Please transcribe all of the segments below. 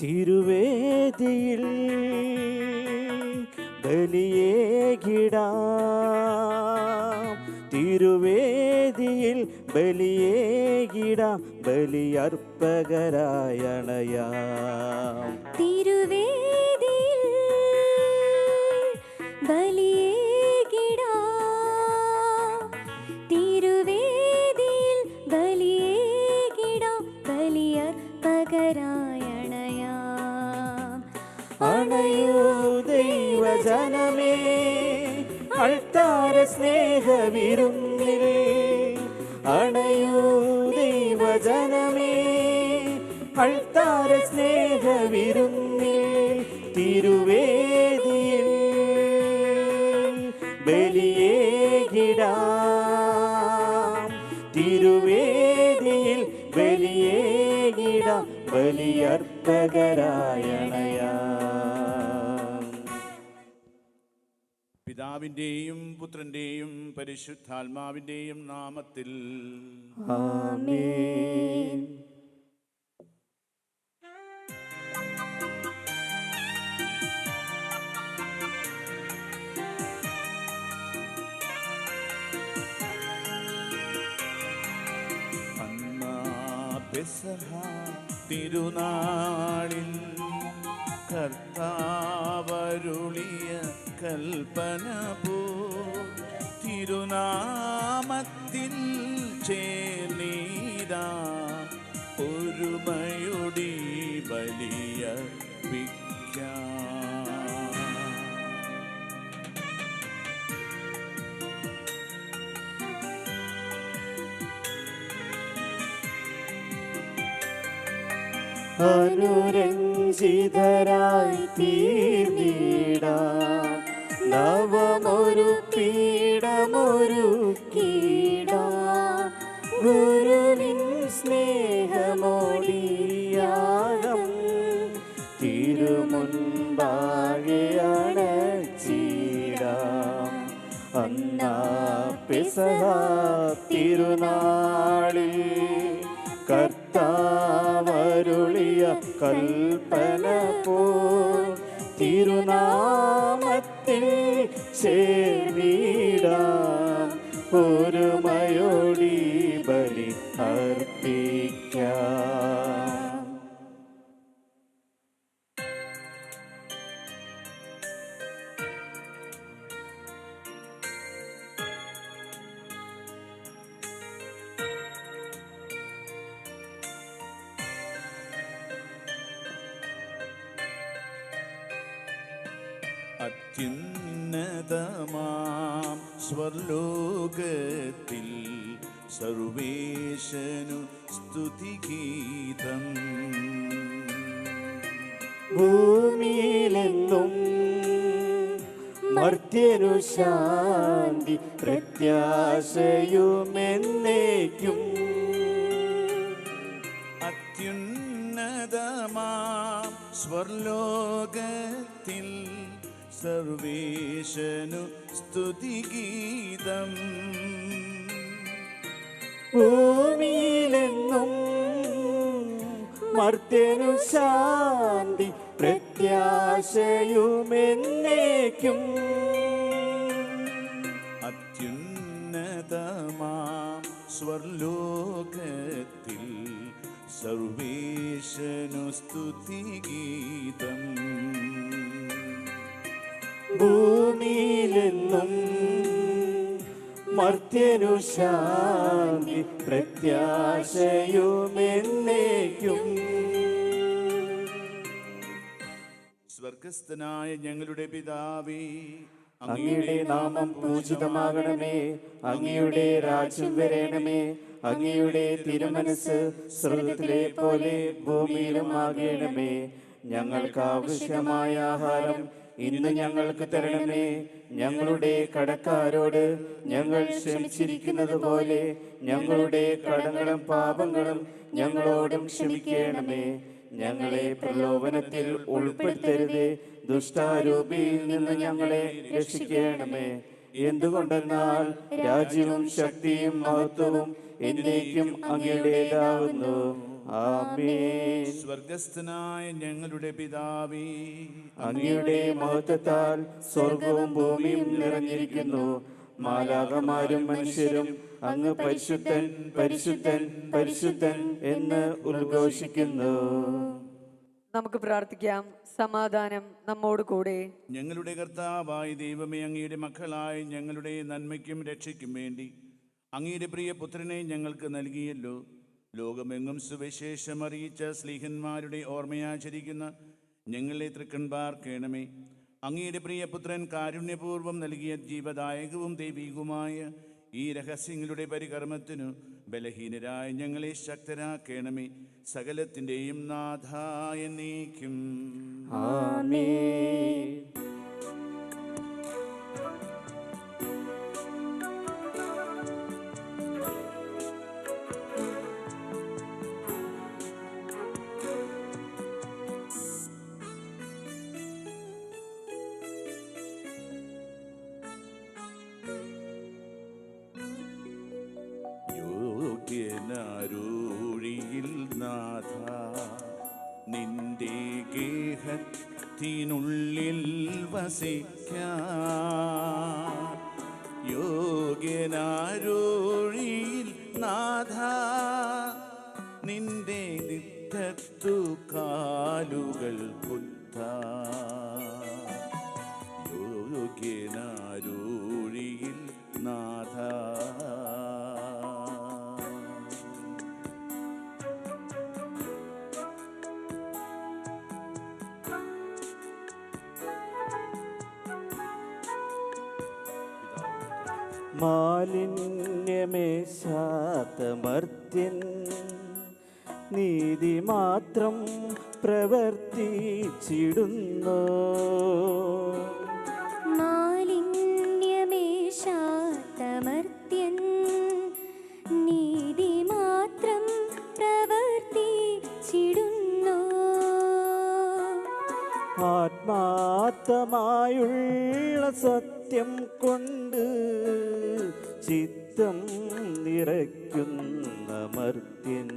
തിരുവേദിയിൽ ബലിയേകിടാം, തിരുവേദിയിൽ ബലിയേകിടാം, ബലിയർപ്പകരായണയാം. തിരുവേദിയിൽ ബലിയേകിടാം, തിരുവേദിയിൽ ബലിയേകിടാം, ബലിയർപ്പകരായണയാം. അണയൂ ദൈവജനമേ, അൾത്താര സ്നേഹവിരുന്നിൽ. അണയൂ ദൈവജനമേ, അൾത്താര സ്നേഹവിരുന്നിൽ. തിരുവേദിയിൽ ബലിയേകിടാം, തിരുവേദിയിൽ ബലിയേകിടാം, ബലിയർപ്പകരായണയാം. പിതാവിൻ്റെയും പുത്രൻ്റെയും പരിശുദ്ധാത്മാവിൻ്റെയും നാമത്തിൽ ആമേൻ. അന്നാ പെസഹ തിരുനാളിൽ കർത്താവരുളിയ കൽപ്പന പോ തിരുനാമത്തിൽ ചേർന്നീരാ ഒരുമയൊടി ബലിയർപ്പിക്കാം. അനുരഞ്ജിതരായി തീർന്നിടാം, നവമൊരു പീഠമൊരുക്കിടാം. ഗുരുവിൻ സ്നേഹമോടിയാകം തിരുമുൻപാകെ അണച്ചിടാം. അന്നാ പെസഹ തിരുനാളിൽ കർത്താവരുളിയ കൽപ്പന പോൽ തിരുനാമത്തിൽ ചേർന്നിടാം, ഒരുമയോടി ബലി അർപ്പിക്കാം. അത്യുന്നതമാം സ്വർലോകത്തിൽ സർവേശനു സ്തുതിഗീതം. ഭൂമിയിലെന്നും മർത്യനു ശാന്തി പ്രത്യാശയുമെന്നേക്കും. അത്യുന്നതമാം സ്വർലോകത്തിൽ സർവേശനു സ്തുതിഗീതം. ഭൂമിയിലെന്നും മർത്യനു ശാന്തി പ്രത്യാശയുമെന്നേക്കും. അത്യുന്നതമാം സ്വർലോകത്തിൽ സർവേശനു സ്തുതിഗീതം. ഭൂമിയിലെന്നും മർത്യനു ശാന്തി പ്രത്യാശയുമെന്നേക്കും. സ്വർഗസ്ഥനായ ഞങ്ങളുടെ പിതാവേ, അങ്ങയുടെ നാമം പൂജിതമാകണമേ, അങ്ങയുടെ രാജ്യം വരേണമേ, അങ്ങയുടെ തിരുമനസ് സ്വർഗ്ഗത്തിലെ പോലെ ഭൂമിയിലും ആകണമേ. ഞങ്ങൾക്ക് ആവശ്യമായ ആഹാരം ഇന്ന് ഞങ്ങൾക്ക് തരണമേ. ഞങ്ങളുടെ കടക്കാരോട് ഞങ്ങൾ ക്ഷമിച്ചിരിക്കുന്നത് പോലെ ഞങ്ങളുടെ കടങ്ങളും പാപങ്ങളും ഞങ്ങളോടും ക്ഷമിക്കണമേ. ഞങ്ങളെ പ്രലോഭനത്തിൽ ഉൾപ്പെടുത്തരുതേ, ദുഷ്ടാരൂപിയിൽ നിന്ന് ഞങ്ങളെ രക്ഷിക്കണമേ. എന്തുകൊണ്ടെന്നാൽ രാജ്യവും ശക്തിയും മഹത്വവും എന്നേക്കും അങ്ങയുടേതാകുന്നു. ആമേൻ. സ്വർഗസ്ഥനായ ഞങ്ങളുടെ പിതാവേ, അങ്ങയുടെ മഹത്വത്താൽ സ്വർഗവും ഭൂമിയും നിറഞ്ഞിരിക്കുന്നു. മാലാഖമാരും മനുഷ്യരും അങ്ങ് പരിശുദ്ധൻ പരിശുദ്ധൻ പരിശുദ്ധൻ എന്ന് ഉദ്ഘോഷിക്കുന്നു. നമുക്ക് പ്രാർത്ഥിക്കാം. സമാധാനം നമ്മോട് കൂടെ. ഞങ്ങളുടെ കർത്താവായ ദൈവമേ, അങ്ങയുടെ മക്കളായി ഞങ്ങളുടെ നന്മയ്ക്കും രക്ഷയ്ക്കും വേണ്ടി അങ്ങയുടെ പ്രിയ പുത്രനെ ഞങ്ങൾക്ക് നൽകിയല്ലോ. ലോകമെങ്ങും സുവിശേഷം അറിയിച്ച സ്ലീഹന്മാരുടെ ഓർമ്മയാചരിക്കുന്ന ഞങ്ങളെ തൃക്കൺ പാർക്കണമേ. അങ്ങയുടെ പ്രിയപുത്രൻ കാരുണ്യപൂർവ്വം നൽകിയ ജീവദായകവും ദൈവികവുമായ ഈ രഹസ്യങ്ങളുടെ പരികർമ്മത്തിനു ബലഹീനരായ ഞങ്ങളെ ശക്തരാക്കണമേ. സകലത്തിൻ്റെയും നാഥായ നീക്കും. ആമേൻ. യോഗ്യനാരൂഴിയിൽ നാഥ, നിന്റെ ഗേഹത്തിനുള്ളിൽ വസിക്കാൻ. യോഗ്യനാരൂഴിയിൽ നാഥ, നിന്റെ നിത്യത്തു കാലുകൾ കുത്താൻ. യോഗ്യനാരൂഴിയിൽ നാഥ. മാലിന്യമേശാത്ത മർത്യൻ നീതി മാത്രം പ്രവർത്തിച്ചിടുന്നു. മാലിന്യമേശാത്ത മർത്യൻ നീതി മാത്രം പ്രവർത്തിച്ചിടുന്നു. ആത്മാർത്ഥമായുള്ള സത്യം കൊണ്ട് ചിത്തം നിറയ്ക്കുന്ന മർത്യൻ.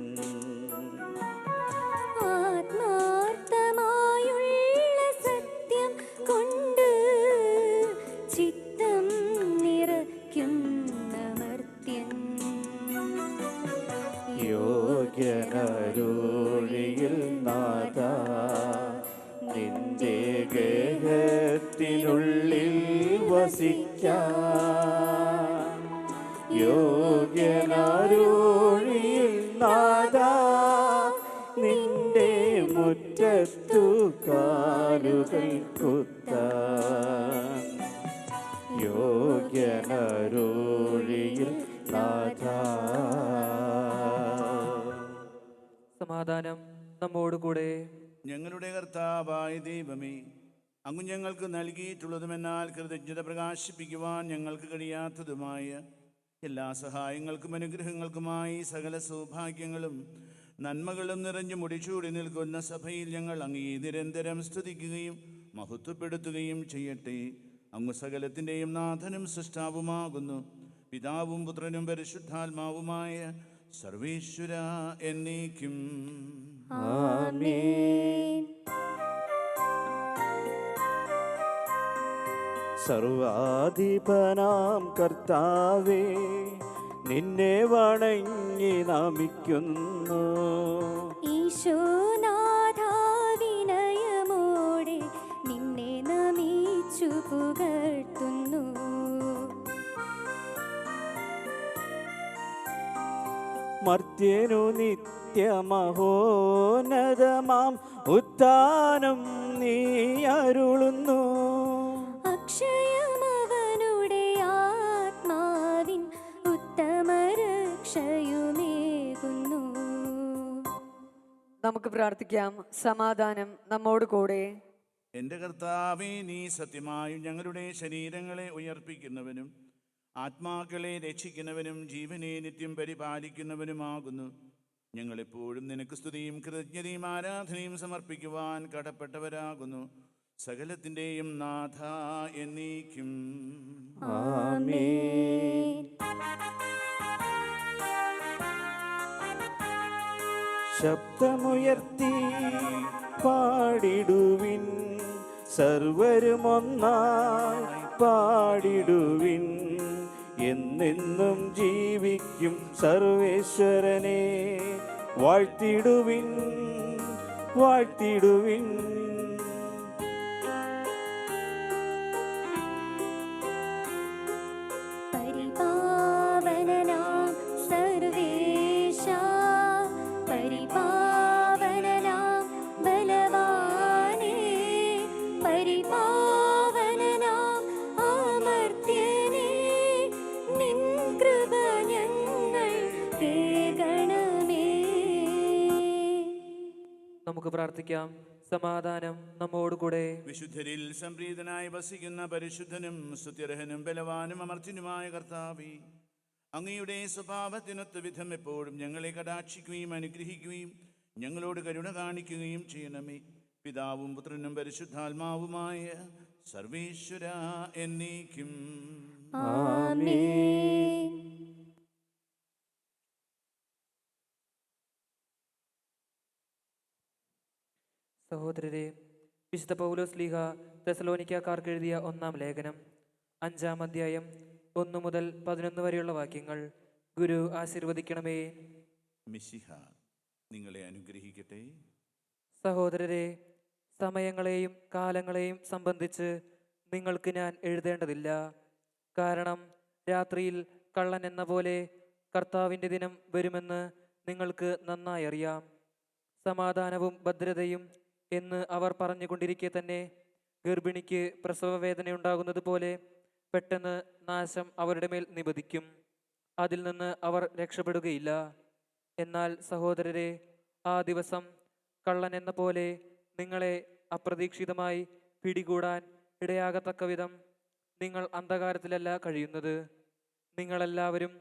ആത്മാർത്ഥമായുള്ള സത്യം കൊണ്ട് ചിത്തം നിറയ്ക്കുന്ന മർത്യൻ. യോഗ്യനാരൂഴിയിൽ നാഥ, നിന്റെ ഗേഹത്തിനുള്ളിൽ വസിക്കാൻ. യോഗ്യനാരൂഴിയിൽ നാഥ, നിന്റെ മുറ്റത്തു കാലുകൾ കുത്താൻ. യോഗ്യനാരൂഴിയിൽ നാഥ. സമാധാനം നമ്മോട് കൂടെ. ഞങ്ങളുടെ കർത്താവായ ദൈവമേ, അങ്ങ് ഞങ്ങൾക്ക് നൽകിയിട്ടുള്ളതുമെന്നാൽ കൃതജ്ഞത പ്രകാശിപ്പിക്കുവാൻ ഞങ്ങൾക്ക് കഴിയാത്തതുമായ എല്ലാ സഹായങ്ങൾക്കും അനുഗ്രഹങ്ങൾക്കുമായി സകല സൗഭാഗ്യങ്ങളും നന്മകളും നിറഞ്ഞു മുടിച്ചൂടി നിൽക്കുന്ന സഭയിൽ ഞങ്ങൾ അങ്ങേ നിരന്തരം സ്തുതിക്കുകയും മഹത്വപ്പെടുത്തുകയും ചെയ്യട്ടെ. അങ്ങ് സകലത്തിൻ്റെയും നാഥനും സൃഷ്ടാവുമാകുന്നു. പിതാവും പുത്രനും പരിശുദ്ധാത്മാവുമായ സർവേശ്വര എന്നേക്കും. ആമേൻ. സർവാധിപനാം കർത്താവേ, നിന്നെ വണങ്ങി നമിക്കുന്നു. ഈശോനാഥാ, വിനയമോടെ നിന്നെ നമിച്ചു പുകഴ്ത്തുന്നു. മർത്യനു നിത്യമഹോന്നതമാം ഉത്ഥാനം നീ അരുളുന്നു. അക്ഷയമവനുടെ ആത്മാവിൻ ഉത്തമരക്ഷയുമേകുന്നു. നമുക്ക് പ്രാർത്ഥിക്കാം. സമാധാനം നമ്മോട് കൂടെ. എൻ്റെ കർത്താവേ, നീ സത്യമായും ഞങ്ങളുടെ ശരീരങ്ങളെ ഉയർപ്പിക്കുന്നവനും ആത്മാക്കളെ രക്ഷിക്കുന്നവനും ജീവനെ നിത്യം പരിപാലിക്കുന്നവനുമാകുന്നു. ഞങ്ങളെപ്പോഴും നിനക്ക് സ്തുതിയും കൃതജ്ഞതയും ആരാധനയും സമർപ്പിക്കുവാൻ കടപ്പെട്ടവരാകുന്നു. സകലത്തിൻ്റെയും നാഥ എന്നേക്കും. ആമേൻ. ശബ്ദമുയർത്തി പാടിടുവിൻ, സർവരും ഒന്നായി പാടിടുവിൻ. എന്നെന്നും ജീവിക്കും സർവേശ്വരനെ വാഴ്ത്തിടുവിൻ, വാഴ്ത്തിടുവിൻ. പരിപാവനനാം സർവേശാ, പരിപാവനനാം ബലവാനേ, പരിപാവനനാം അമർത്യനേ, നിൻ കൃപ ഞങ്ങൾ കേൾക്കണമേ. നമുക്ക് പ്രാർത്ഥിക്കാം. സമാധാനം നമ്മോടുകൂടെ. വിശുദ്ധരിൽ സംപ്രീതനായി വസിക്കുന്ന പരിശുദ്ധനും സ്തുത്യർഹനും ബലവാനും അമർത്യനുമായ കർത്താവേ, അങ്ങയുടെ സ്വഭാവത്തിനൊത്ത വിധം എപ്പോഴും ഞങ്ങളെ കടാക്ഷിക്കുകയും അനുഗ്രഹിക്കുകയും ഞങ്ങളോട് കരുണ കാണിക്കുകയും ചെയ്യണമേ. പിതാവും പുത്രനും പരിശുദ്ധാത്മാവുമായ സർവേശ്വര എന്നേക്കും. ആമേൻ. സഹോദരരെ, വിശുദ്ധ പൗലോസ് ശ്ലീഹ തെസലോനിക്കാർക്ക് എഴുതിയ 1-ാം ലേഖനം 5-ാം അധ്യായം 1 മുതൽ 11 വരെയുള്ള വാക്യങ്ങൾ ഗുരു ആശീർവദിക്കണമേ. മിശിഹ നിങ്ങളെ അനുഗ്രഹിക്കട്ടെ. സഹോദരരെ, സമയങ്ങളെയും കാലങ്ങളെയും സംബന്ധിച്ച് നിങ്ങൾക്ക് ഞാൻ എഴുതേണ്ടതില്ല. കാരണം രാത്രിയിൽ കള്ളൻ എന്ന പോലെ കർത്താവിൻ്റെ ദിനം വരുമെന്ന് നിങ്ങൾക്ക് നന്നായി അറിയാം. സമാധാനവും ഭദ്രതയും എന്ന് അവർ പറഞ്ഞുകൊണ്ടിരിക്കെ തന്നെ ഗർഭിണിക്ക് പ്രസവവേദനയുണ്ടാകുന്നത് പോലെ പെട്ടെന്ന് നാശം അവരുടെ മേൽ നിപതിക്കും. അതിൽ നിന്ന് അവർ രക്ഷപ്പെടുകയില്ല. എന്നാൽ സഹോദരരെ, ആ ദിവസം കള്ളൻ എന്ന പോലെ നിങ്ങളെ അപ്രതീക്ഷിതമായി പിടികൂടാൻ ഇടയാകത്തക്ക വിധം നിങ്ങൾ അന്ധകാരത്തിലല്ല കഴിയുന്നത്. നിങ്ങളെല്ലാവരും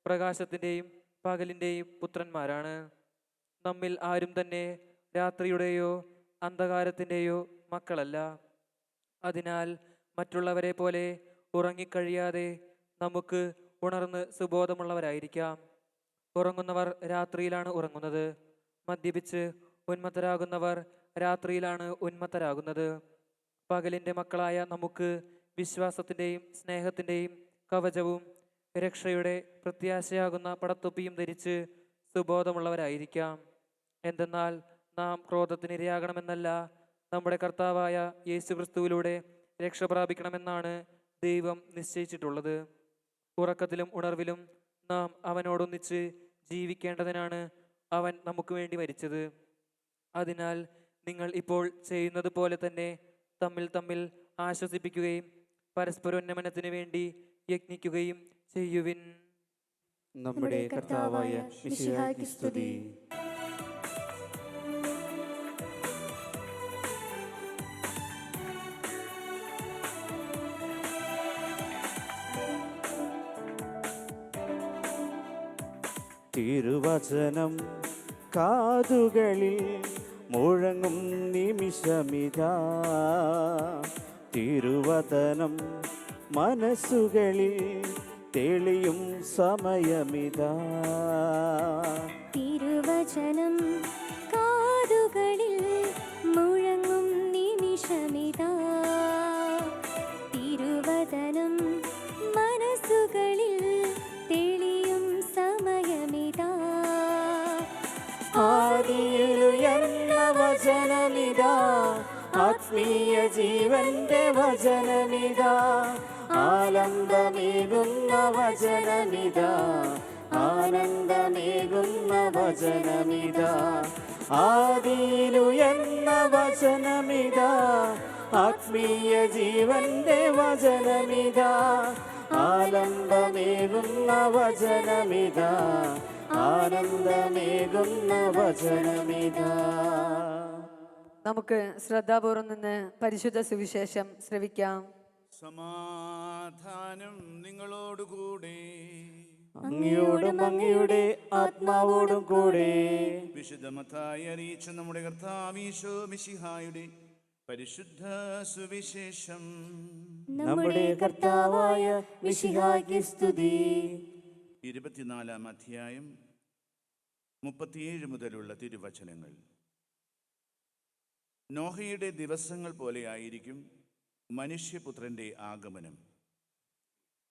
പ്രകാശത്തിൻ്റെയും പകലിൻ്റെയും പുത്രന്മാരാണ്. നമ്മിൽ ആരും തന്നെ രാത്രിയുടെയോ അന്ധകാരത്തിൻ്റെയോ മക്കളല്ല. അതിനാൽ മറ്റുള്ളവരെ പോലെ ഉറങ്ങിക്കഴിയാതെ നമുക്ക് ഉണർന്ന് സുബോധമുള്ളവരായിരിക്കാം. ഉറങ്ങുന്നവർ രാത്രിയിലാണ് ഉറങ്ങുന്നത്. മദ്യപിച്ച് ഉന്മത്തരാകുന്നവർ രാത്രിയിലാണ് ഉന്മത്തരാകുന്നത്. പകലിൻ്റെ മക്കളായ നമുക്ക് വിശ്വാസത്തിൻ്റെയും സ്നേഹത്തിൻ്റെയും കവചവും രക്ഷയുടെ പ്രത്യാശയാകുന്ന പടത്തൊപ്പിയും ധരിച്ച് സുബോധമുള്ളവരായിരിക്കാം. എന്തെന്നാൽ നാം ക്രോധത്തിനിരയാകണമെന്നല്ല, നമ്മുടെ കർത്താവായ യേശുക്രിസ്തുവിലൂടെ രക്ഷ പ്രാപിക്കണമെന്നാണ് ദൈവം നിശ്ചയിച്ചിട്ടുള്ളത്. ഉറക്കത്തിലും ഉണർവിലും നാം അവനോടൊന്നിച്ച് ജീവിക്കേണ്ടതിനാണ് അവൻ നമുക്ക് വേണ്ടി മരിച്ചത്. അതിനാൽ നിങ്ങൾ ഇപ്പോൾ ചെയ്യുന്നത് പോലെ തന്നെ തമ്മിൽ തമ്മിൽ ആശ്വസിപ്പിക്കുകയും പരസ്പരോന്നമനത്തിനു വേണ്ടി യജ്ഞിക്കുകയും ചെയ്യുവിൻ. നമ്മുടെ കർത്താവായ മിശിഹായ്ക്ക് സ്തുതി. തിരുവചനം കാതുകളിൽ മുഴങ്ങും നിമിഷമിതാ, തിരുവചനം മനസ്സുകളിൽ തെളിയും സമയമിതാ. തിരുവചനം കാതുകളിൽ മുഴങ്ങും നിമിഷമിതാ, തിരുവചനം മനസ്സുകളിൽ തെളിയും സമയമിതാ. ആദിയിലുയർന്ന വചനമിതാ, ആത്മീയ ജീവന്റെ വചനമിതാ, ആനന്ദമേകുന്ന വചനമിതാ, ആനന്ദമേകുന്ന വചനമിതാ. ആദിയിലുയർന്ന വചനമിതാ, ആത്മീയ ജീവന്റെ വചനമിതാ, ആനന്ദമേകുന്ന വചനമിതാ, ആനന്ദമേകുന്ന വചനമിതാ. നമുക്ക് ശ്രദ്ധാപൂർവം നിന്ന് പരിശുദ്ധ സുവിശേഷം ശ്രവിക്കാം. സമാധാനം നിങ്ങളോടുകൂടെ. അങ്ങയോടും അങ്ങയുടെ ആത്മാവോടും കൂടെ. വിശുദ്ധ മത്തായി അറിയിച്ച നമ്മുടെ കർത്താവ് ഈശോ മിശിഹായുടെ പരിശുദ്ധ സുവിശേഷം. നമ്മുടെ കർത്താവായ മിശിഹായ്ക്ക് സ്തുതി. 24-ാം അധ്യായം 1 മുതൽ 11 വരെയുള്ള വാക്യങ്ങൾ. 24-ാം അധ്യായം 1 മുതൽ 11 വരെയുള്ള വാക്യങ്ങൾ. 24-ാം അധ്യായം 1 മുതൽ 11 വരെയുള്ള വാക്യങ്ങൾ. 24-ാം അധ്യായം 1 മുതൽ 11 വരെയുള്ള വാക്യങ്ങൾ. 24-ാം അധ്യായം 37 മുതലുള്ള തിരുവചനങ്ങൾ. നോഹയുടെ ദിവസങ്ങൾ പോലെയായിരിക്കും മനുഷ്യപുത്രൻ്റെ ആഗമനം.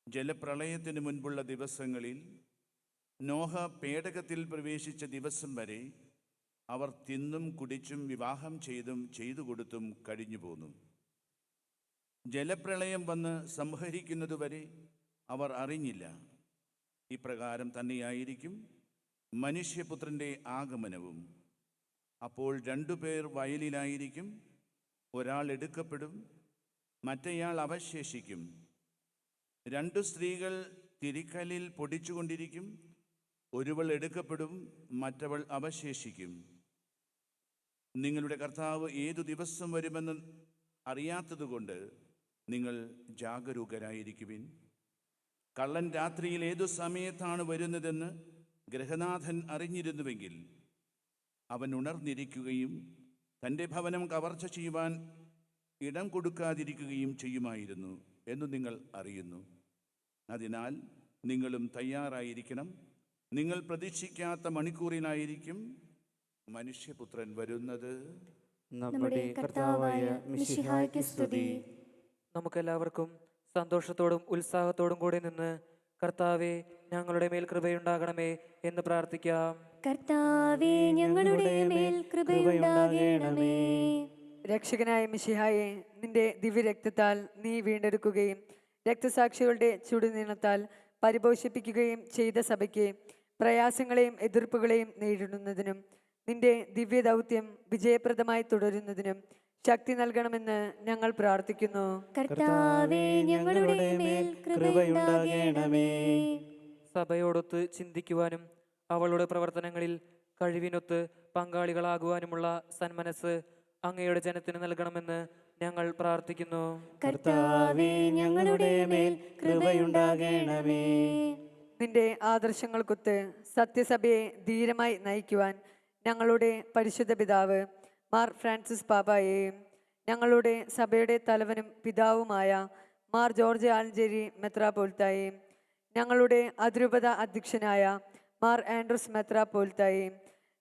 ജലപ്രളയത്തിന് മുൻപുള്ള ദിവസങ്ങളിൽ നോഹ പേടകത്തിൽ പ്രവേശിച്ച ദിവസം വരെ അവർ തിന്നും കുടിച്ചും വിവാഹം ചെയ്തു കൊടുത്തും കഴിഞ്ഞു പോന്നു. ജലപ്രളയം വന്ന് സംഹരിക്കുന്നതുവരെ അവർ അറിഞ്ഞില്ല. ഇപ്രകാരം തന്നെയായിരിക്കും മനുഷ്യപുത്രൻ്റെ ആഗമനവും. അപ്പോൾ 2 പേർ വയലിലായിരിക്കും, ഒരാൾ എടുക്കപ്പെടും, മറ്റേയാൾ അവശേഷിക്കും. 2 സ്ത്രീകൾ തിരിക്കല്ലിൽ പൊടിച്ചുകൊണ്ടിരിക്കും, ഒരുവൾ എടുക്കപ്പെടും, മറ്റവൾ അവശേഷിക്കും. നിങ്ങളുടെ കർത്താവ് ഏതു ദിവസം വരുമെന്ന് അറിയാത്തതുകൊണ്ട് നിങ്ങൾ ജാഗരൂകരായിരിക്കുവിൻ. കള്ളൻ രാത്രിയിൽ ഏതു സമയത്താണ് വരുന്നതെന്ന് ഗൃഹനാഥൻ അറിഞ്ഞിരുന്നുവെങ്കിൽ അവൻ ഉണർന്നിരിക്കുകയും തൻ്റെ ഭവനം കവർച്ച ചെയ്യുവാൻ ഇടം കൊടുക്കാതിരിക്കുകയും ചെയ്യുമായിരുന്നു എന്ന് നിങ്ങൾ അറിയുന്നു. അതിനാൽ നിങ്ങളും തയ്യാറായിരിക്കണം. നിങ്ങൾ പ്രതീക്ഷിക്കാത്ത മണിക്കൂറിലായിരിക്കും മനുഷ്യപുത്രൻ വരുന്നത്. നമ്മുടെ കർത്താവായ മിശിഹായ്ക്ക് സ്തുതി. നമുക്കെല്ലാവർക്കും സന്തോഷത്തോടും ഉത്സാഹത്തോടും കൂടി നിന്ന് കർത്താവെ ഞങ്ങളുടെ മേൽ കൃപയുണ്ടാകണമേ എന്ന് പ്രാർത്ഥിക്കാം. കർത്താവേ ഞങ്ങളുടെ മേൽ കൃപയുണ്ടാകണമേ. രക്ഷകനായ മിശിഹായെ, നിന്റെ ദിവ്യരക്തത്താൽ നീ വീണ്ടെടുക്കുകയും രക്തസാക്ഷികളുടെ ചുടുനീളത്താൽ പരിപോഷിപ്പിക്കുകയും ചെയ്ത സഭയ്ക്ക് പ്രയാസങ്ങളെയും എതിർപ്പുകളെയും നേരിടുന്നതിനും നിന്റെ ദിവ്യദൗത്യം വിജയപ്രദമായി തുടരുന്നതിനും ശക്തി നൽകണമെന്ന് ഞങ്ങൾ പ്രാർത്ഥിക്കുന്നു. കർത്താവേ ഞങ്ങളുടെ മേൽ കൃപയുണ്ടാകണമേ. സഭയോടൊത്ത് ചിന്തിക്കുവാനും അവളുടെ പ്രവർത്തനങ്ങളിൽ കഴിവിനൊത്ത് പങ്കാളികളാകുവാനുമുള്ള സന്മനസ് അങ്ങയുടെ ജനത്തിന് നൽകണമെന്ന് ഞങ്ങൾ പ്രാർത്ഥിക്കുന്നു. കർത്താവേ ഞങ്ങളുടെ മേൽ കൃപയുണ്ടാകണമേ. നിന്റെ ആദർശങ്ങൾക്കൊത്ത് സത്യസഭയെ ധീരമായി നയിക്കുവാൻ ഞങ്ങളുടെ പരിശുദ്ധ പിതാവ് മാർ ഫ്രാൻസിസ് പാപ്പായെയും ഞങ്ങളുടെ സഭയുടെ തലവനും പിതാവുമായ മാർ ജോർജ് ആലഞ്ചേരി മെത്രാപ്പോലിത്തായെയും ഞങ്ങളുടെ അതിരൂപത അധ്യക്ഷനായ മാർ ആൻഡ്രൂസ് മെത്രാപ്പോലിത്തായെയും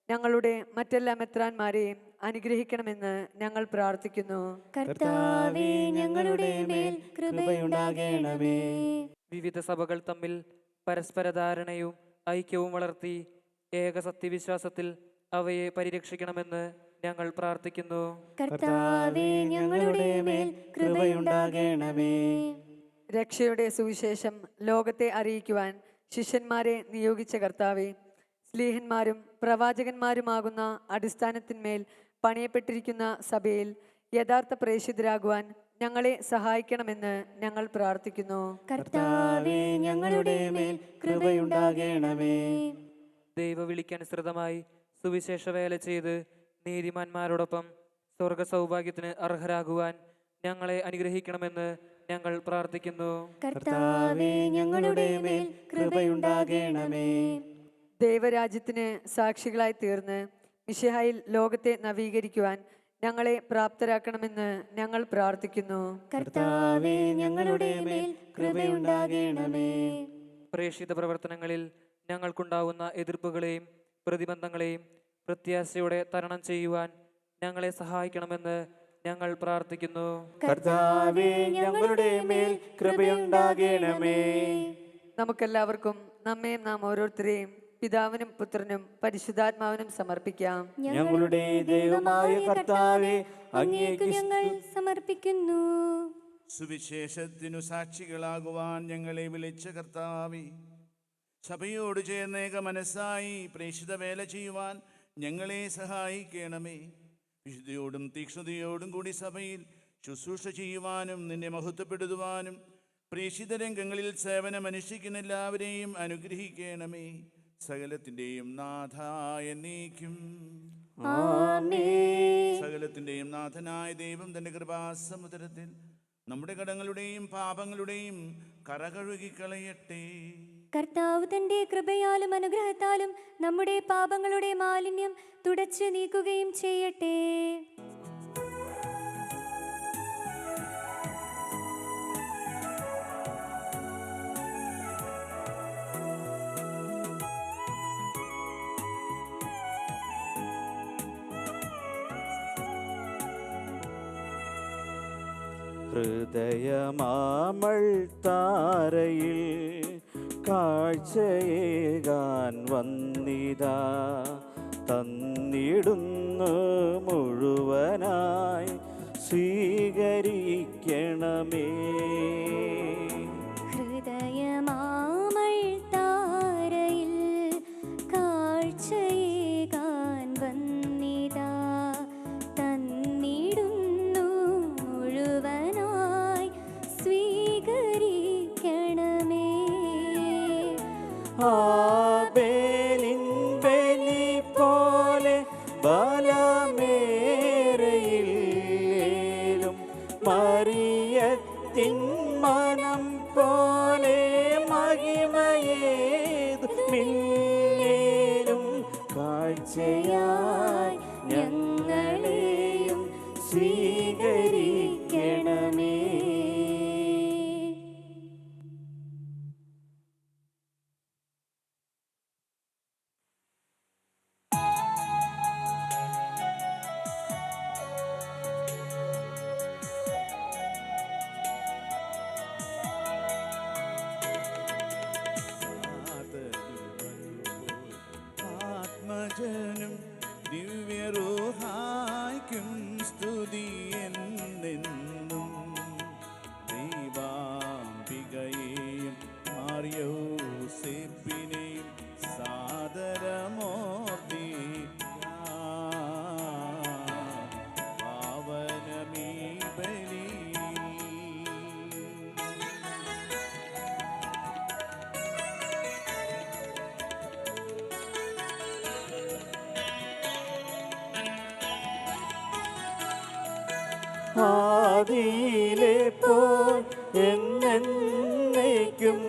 ഞങ്ങളുടെ മറ്റെല്ലാ മെത്രാന്മാരെയും അനുഗ്രഹിക്കണമെന്ന് ഞങ്ങൾ പ്രാർത്ഥിക്കുന്നു. കർത്താവേ ഞങ്ങളുടെ മേൽ കൃപയുണ്ടാകണമേ. വിവിധ സഭകൾ തമ്മിൽ പരസ്പര ധാരണയും ഐക്യവും വളർത്തി ഏക സത്യവിശ്വാസത്തിൽ അവയെ പരിരക്ഷിക്കണമെന്ന് ഞങ്ങൾ പ്രാർത്ഥിക്കുന്നു. കർത്താവേ ഞങ്ങളുടെ മേൽ കൃപയുണ്ടാകണമേ. രക്ഷയുടെ സുവിശേഷം ലോകത്തെ അറിയിക്കുവാൻ ശിഷ്യന്മാരെ നിയോഗിച്ച കർത്താവേ, സ്ലീഹന്മാരും പ്രവാചകന്മാരുമാകുന്ന അടിസ്ഥാനത്തിന്മേൽ പണിയപ്പെട്ടിരിക്കുന്ന സഭയിൽ യഥാർത്ഥ പ്രേക്ഷിതരാകുവാൻ ഞങ്ങളെ സഹായിക്കണമെന്ന് ഞങ്ങൾ പ്രാർത്ഥിക്കുന്നു. കർത്താവേ ഞങ്ങളുടെ മേൽ കൃപയുണ്ടാകണമേ. ദൈവവിളിക്കനുസൃതമായി സുവിശേഷ വേല ചെയ്ത് നീതിമാന്മാരോടൊപ്പം സ്വർഗ സൗഭാഗ്യത്തിന് അർഹരാകുവാൻ ഞങ്ങളെ അനുഗ്രഹിക്കണമെന്ന് ഞങ്ങൾ പ്രാർത്ഥിക്കുന്നു. കർത്താവേ ഞങ്ങളുടെ മേൽ കൃപയുണ്ടാകണമേ. ദൈവരാജ്യത്തിന് സാക്ഷികളായി തീർന്ന് മിശിഹായിൽ ലോകത്തെ നവീകരിക്കുവാൻ ഞങ്ങളെ പ്രാപ്തരാക്കണമെന്ന് ഞങ്ങൾ പ്രാർത്ഥിക്കുന്നു. കർത്താവേ ഞങ്ങളുടെ മേൽ കൃപയുണ്ടാകണമേ. പ്രേക്ഷിത പ്രവർത്തനങ്ങളിൽ ഞങ്ങൾക്കുണ്ടാവുന്ന എതിർപ്പുകളെയും പ്രതിബന്ധങ്ങളെയും പ്രത്യാശയോടെ തരണം ചെയ്യുവാൻ ഞങ്ങളെ സഹായിക്കണമെന്ന് ഞങ്ങൾ പ്രാർത്ഥിക്കുന്നു. കർത്താവേ ഞങ്ങളുടെ മേൽ കൃപയുണ്ടാകണമേ. നമുക്കെല്ലാവർക്കും നമ്മയും നാം ഓരോരുത്തരെയും പിതാവിനും പുത്രനും പരിശുദ്ധാത്മാവിനും സമർപ്പിക്കാം. ഞങ്ങളുടെ ദൈവമായ കർത്താവേ, അങ്ങേക്ക് ഞങ്ങൾ സമർപ്പിക്കുന്നു. സുവിശേഷത്തിനു സാക്ഷികളാകുവാൻ ഞങ്ങളെ വിളിച്ച കർത്താവേ, സഭയോട് ചേർന്നേക മനസ്സായി പ്രേക്ഷിത വേല ചെയ്യുവാൻ ഞങ്ങളെ സഹായിക്കണമേ. വിശുദ്ധിയോടും തീക്ഷ്ണതയോടും കൂടി സഭയിൽ ശുശ്രൂഷ ചെയ്യുവാനും നിന്നെ മഹത്വപ്പെടുത്തുവാനും പ്രേക്ഷിത രംഗങ്ങളിൽ സേവനമനുഷ്ഠിക്കുന്ന എല്ലാവരെയും അനുഗ്രഹിക്കണമേ. സകലത്തിൻ്റെയും നാഥായ നീക്കും. സകലത്തിൻ്റെയും നാഥനായ ദൈവം തൻ്റെ കൃപാസമുദ്രത്തിൽ നമ്മുടെ കടങ്ങളുടെയും പാപങ്ങളുടെയും കറകഴുകിക്കളയട്ടെ. കർത്താവ് തന്റെ കൃപയാലും അനുഗ്രഹത്താലും നമ്മുടെ പാപങ്ങളുടെ മാലിന്യം തുടച്ചു നീക്കുകയും ചെയ്യട്ടെ. ഹൃദയമാമൾ താരയിൽ കാഴ്ചയേകാൻ വന്നിതാ, തന്നിടുന്നു മുഴുവനായി സ്വീകരിക്കണമേ. ഹൃദയമാമൾ താരയിൽ കാഴ്ചയേകാൻ വന്നിതാ, തന്നിടുന്നു മുഴുവനായി സ്വീകരിക്കണമേ. ആബേലിൻ ബലി പോലെ ബലമേറയില്ലേലും, മറിയത്തിൻ മനം പോലെ മഹിമയേതുമില്ലേലും, കാഴ്ചയായി ഞങ്ങളെയും സ്വീകരിക്കണമേ. ആത്മജനും ദിവ്യരൂഹായ്ക്കും സ്തുതി എന്നെന്നും. ദൈവാംബികയെയും മാർയോസേപ്പിനെയും സാദരമോർത്തി പാവനമീ ബലി. ആദിയിലെ പോൽ എന്നേക്കും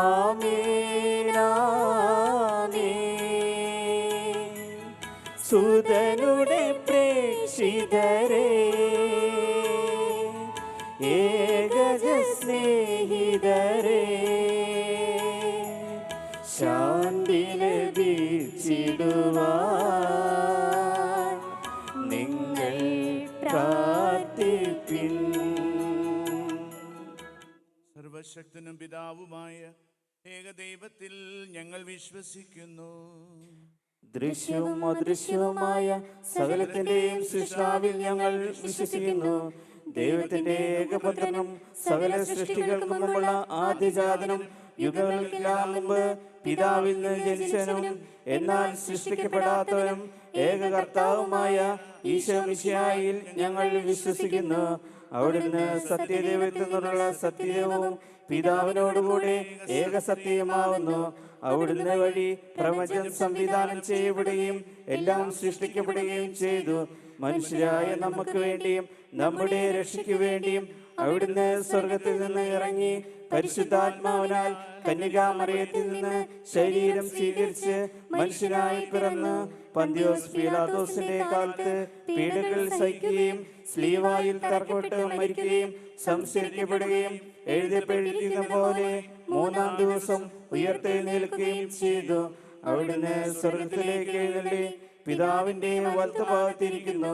ആമേൻ ആമേൻ. സുതനുടെ പ്രേക്ഷിതരേ, ഏകജ സ്നേഹിതരേ, ശാന്തി ലഭിച്ചിടുവാൻ നിങ്ങൾ പ്രാർത്ഥിപ്പിൻ. സർവശക്തനും പിതാവുമായ ഏകദൈവത്തിൽ ഞങ്ങൾ വിശ്വസിക്കുന്നു. ദൃശ്യവും അദൃശ്യവുമായ സകലത്തിന്റെയും സൃഷ്ടാവിൽ ഞങ്ങൾ വിശ്വസിക്കുന്നു. ദൈവത്തിന്റെ ഏകപുത്രനും സകല സൃഷ്ടികൾക്കും മുമ്പുള്ള ആദ്യജാതനും, യുഗങ്ങൾക്കെല്ലാം മുമ്പ് പിതാവിൽ നിന്ന് ജനിച്ചവനും എന്നാൽ സൃഷ്ടിക്കപ്പെടാത്തവനും ഏകകർത്താവുമായ ഈശോ മിശിഹായിൽ ഞങ്ങൾ വിശ്വസിക്കുന്നു. അവിടുന്ന് സത്യദൈവത്തിൽ നിന്നുള്ള സത്യവും പിതാവിനോടുകൂടെ ഏകസത്യമാവുന്നു. അവിടുന്ന് വഴി പ്രപഞ്ചം സംവിധാനം ചെയ്യപ്പെടുകയും എല്ലാം സൃഷ്ടിക്കപ്പെടുകയും ചെയ്തു. മനുഷ്യരായ നമുക്ക് വേണ്ടിയും നമ്മുടെ രക്ഷയ്ക്ക് വേണ്ടിയും അവിടുന്ന് സ്വർഗത്തിൽ നിന്ന് ഇറങ്ങി പരിശുദ്ധാത്മാവിനാൽ കന്യകാമറിയത്തിൽ നിന്ന് ശരീരം സ്വീകരിച്ച് മനുഷ്യനായി പിറന്ന് പന്തിയോസ് പീലാത്തോസിന്റെ കാലത്ത് പീഡകൾ സഹിക്കുകയും സ്ലീവായിൽ തറക്കപ്പെട്ട് മരിക്കുകയും സംസ്കരിക്കപ്പെടുകയും എഴുതപ്പെട്ടിരുന്ന പോലെ മൂന്നാം ദിവസം ഉയർത്തെഴുന്നേൽക്കുകയും ചെയ്തു. അവിടുന്ന് സ്വർഗത്തിലേക്ക് എഴുന്നള്ളി പിതാവിന്റെ വലത്തുഭാഗത്തിരിക്കുന്നു.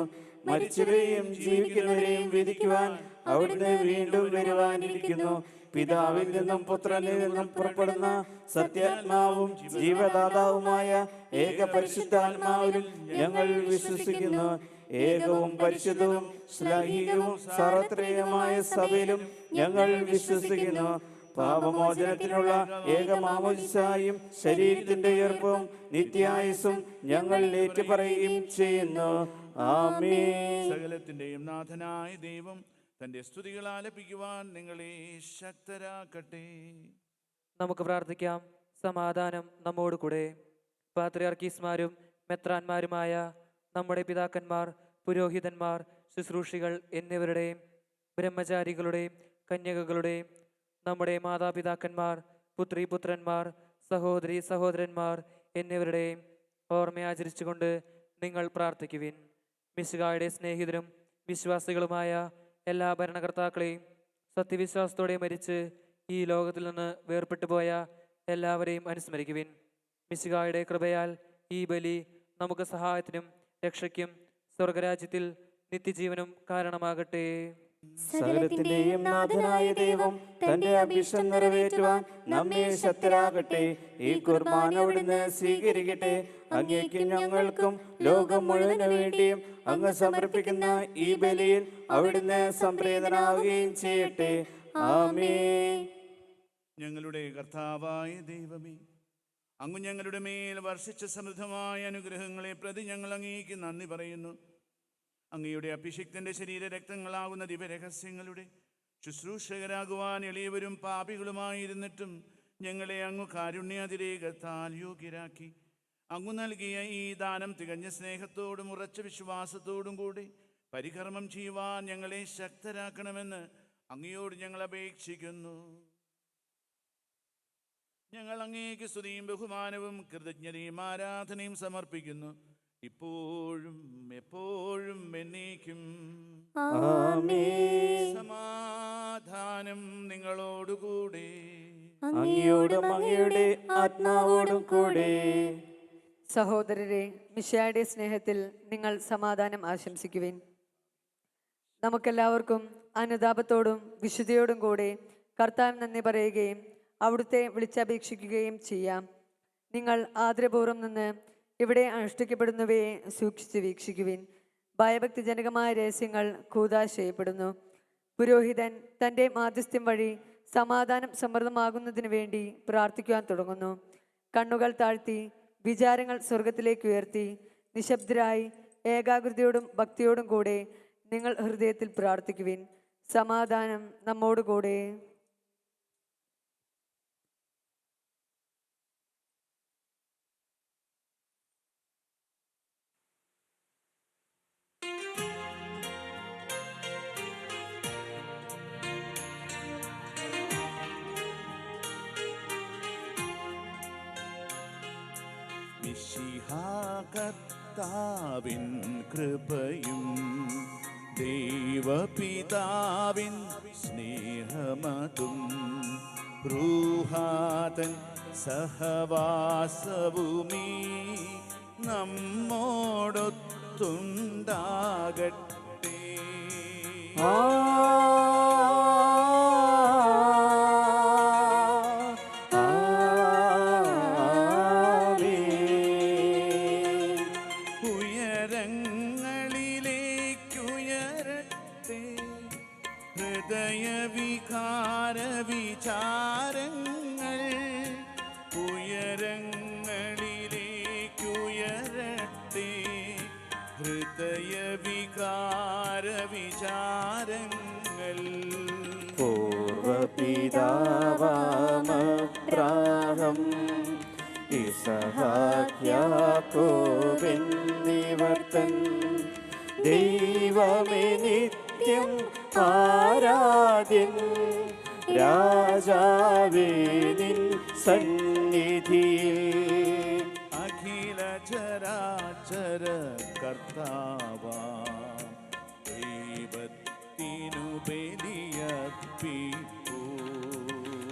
മരിച്ചവരെയും ജീവിക്കുന്നവരെയും വിധിക്കുവാൻ അവിടുന്ന് വീണ്ടും വരുവാനിരിക്കുന്നു. പിതാവിൽ നിന്നും പുത്രനിൽ നിന്നും പുറപ്പെടുന്ന സത്യാത്മാവും ജീവദാതാവുമായ ഏക പരിശുദ്ധാത്മാവിലും ഞങ്ങൾ വിശ്വസിക്കുന്നു. ഏകവും പരിശുദ്ധവും ശ്ലൈഹികവും സാർവത്രികമായ സഭയിലും ഞങ്ങൾ വിശ്വസിക്കുന്നു. പാപമോചനത്തിനുള്ള ഏക മാമോദിസായും ശരീരത്തിന്റെ ഉയർപ്പും നിത്യായുസ്സും ഞങ്ങൾ ഏറ്റുപറയുകയും ചെയ്യുന്നു. ആമേൻ. സകലത്തിന്റെയും നാഥനായ ദൈവം തന്റെ സ്തുതികൾ ആലപിക്കുവാൻ നിങ്ങളെ ശക്തരാക്കട്ടെ. നമുക്ക് പ്രാർത്ഥിക്കാം. സമാധാനം നമ്മോട് കൂടെ. പാത്രിയാർക്കീസ്മാരും മെത്രാന്മാരുമായ നമ്മുടെ പിതാക്കന്മാർ, പുരോഹിതന്മാർ, ശുശ്രൂഷികൾ എന്നിവരുടെയും ബ്രഹ്മചാരികളുടെയും കന്യകകളുടെയും നമ്മുടെ മാതാപിതാക്കന്മാർ, പുത്രീപുത്രന്മാർ, സഹോദരി സഹോദരന്മാർ എന്നിവരുടെയും ഓർമ്മയാചരിച്ചുകൊണ്ട് നിങ്ങൾ പ്രാർത്ഥിക്കുവിൻ. മിശിഹായുടെ സ്നേഹിതരും വിശ്വാസികളുമായ എല്ലാ ഭരണകർത്താക്കളെയും സത്യവിശ്വാസത്തോടെ മരിച്ച് ഈ ലോകത്തിൽ നിന്ന് വേർപെട്ടു പോയ എല്ലാവരെയും അനുസ്മരിക്കുവിൻ. മിശിഹായുടെ കൃപയാൽ ഈ ബലി നമുക്ക് സഹായത്തിനും രക്ഷയ്ക്കും സ്വർഗരാജ്യത്തിൽ നിത്യജീവനും കാരണമാകട്ടെ. സകലത്തിന്റെയും നാഥനായ ദൈവം തന്റെ അഭിഷ്ടം നിറവേറ്റുവാൻ നമ്മെ ശക്തരാകട്ടെ. ഈ കുർബാന അവിടുന്ന് സ്വീകരിക്കട്ടെ. അങ്ങേക്കും ഞങ്ങൾക്കും ലോകം മുഴുവനു വേണ്ടിയും അങ്ങ് സമർപ്പിക്കുന്ന ഈ ബലിയിൽ അവിടുന്ന് സംപ്രീതനാവുകയും ചെയ്യട്ടെ. ആമേൻ. ഞങ്ങളുടെ കർത്താവായ ദൈവമേ, അങ്ങ് ഞങ്ങളുടെ മേൽ വർഷിച്ച സമൃദ്ധമായ അനുഗ്രഹങ്ങളെ പ്രതി ഞങ്ങൾ അങ്ങേക്ക് നന്ദി പറയുന്നു. അങ്ങയുടെ അഭിഷിക്തന്റെ ശരീര രക്തങ്ങളാകുന്ന ദിവ്യരഹസ്യങ്ങളുടെ ശുശ്രൂഷകരാകുവാൻ എളിയവരും പാപികളുമായിരുന്നിട്ടും ഞങ്ങളെ അങ്ങ് കാരുണ്യാതിരേകത്താൽ യോഗ്യരാക്കി. അങ്ങ് നൽകിയ ഈ ദാനം തികഞ്ഞ സ്നേഹത്തോടും ഉറച്ച വിശ്വാസത്തോടും കൂടി പരികർമ്മം ചെയ്യുവാൻ ഞങ്ങളെ ശക്തരാക്കണമെന്ന് അങ്ങയോട് ഞങ്ങൾ അപേക്ഷിക്കുന്നു. ഞങ്ങൾ അങ്ങേക്ക് സ്തുതിയും ബഹുമാനവും കൃതജ്ഞതയും ആരാധനയും സമർപ്പിക്കുന്നു, ഇപ്പോഴും എപ്പോഴും എന്നേക്കും. ആമേൻ. സമാധാനം നിങ്ങളോടുകൂടെ. അങ്ങയോടും അങ്ങയുടെ ആത്മാവോടും കൂടെ. സഹോദരരെ, മിശിഹായുടെ സ്നേഹത്തിൽ നിങ്ങൾ സമാധാനം ആശംസിക്കുവിൻ. നമുക്കെല്ലാവർക്കും അനുതാപത്തോടും വിശുദ്ധിയോടും കൂടെ കർത്താവിന് നന്ദി പറയുകയും അവിടുത്തെ വിളിച്ചപേക്ഷിക്കുകയും ചെയ്യാം. നിങ്ങൾ ആദരപൂർവ്വം നിന്ന് ഇവിടെ അനുഷ്ഠിക്കപ്പെടുന്നവയെ സൂക്ഷിച്ച് വീക്ഷിക്കുവിൻ. ഭയഭക്തിജനകമായ രഹസ്യങ്ങൾ കൂദാശ ചെയ്യപ്പെടുന്നു. പുരോഹിതൻ തൻ്റെ മാധ്യസ്ഥ്യം വഴി സമാധാനം സമൃദ്ധമാകുന്നതിന് വേണ്ടി പ്രാർത്ഥിക്കുവാൻ തുടങ്ങുന്നു. കണ്ണുകൾ താഴ്ത്തി വിചാരങ്ങൾ സ്വർഗത്തിലേക്ക് ഉയർത്തി നിശബ്ദരായി ഏകാഗ്രതയോടും ഭക്തിയോടും കൂടെ നിങ്ങൾ ഹൃദയത്തിൽ പ്രാർത്ഥിക്കുവിൻ. സമാധാനം നമ്മോടുകൂടെ. കർത്താവിൻ കൃപയും ദൈവപിതാവിൻ സ്നേഹമതും റൂഹാതൻ സഹവാസവുമീ നമ്മോടൊത്തുണ്ടാകട്ടെ. ഉയരങ്ങളിലേക്കുയരട്ടെ ഹൃദയവികാര വിചാരങ്ങൾ. ഉയരങ്ങളിലേക്കുയരട്ടെ ഹൃദയവികാര വിചാരങ്ങൾ. പൂർവപിതാവാമബ്രാഹം ഇസഹാക്യാക്കോബെന്നിവർത്തൻ ദൈവമേ നിത്യം ആരാധ്യൻ. രാജാവേ നിൻ സന്നിധിയിൽ അഖില ചരാചര കർത്താവാ ദൈവത്തിനു ബലിയർപ്പിപ്പൂ.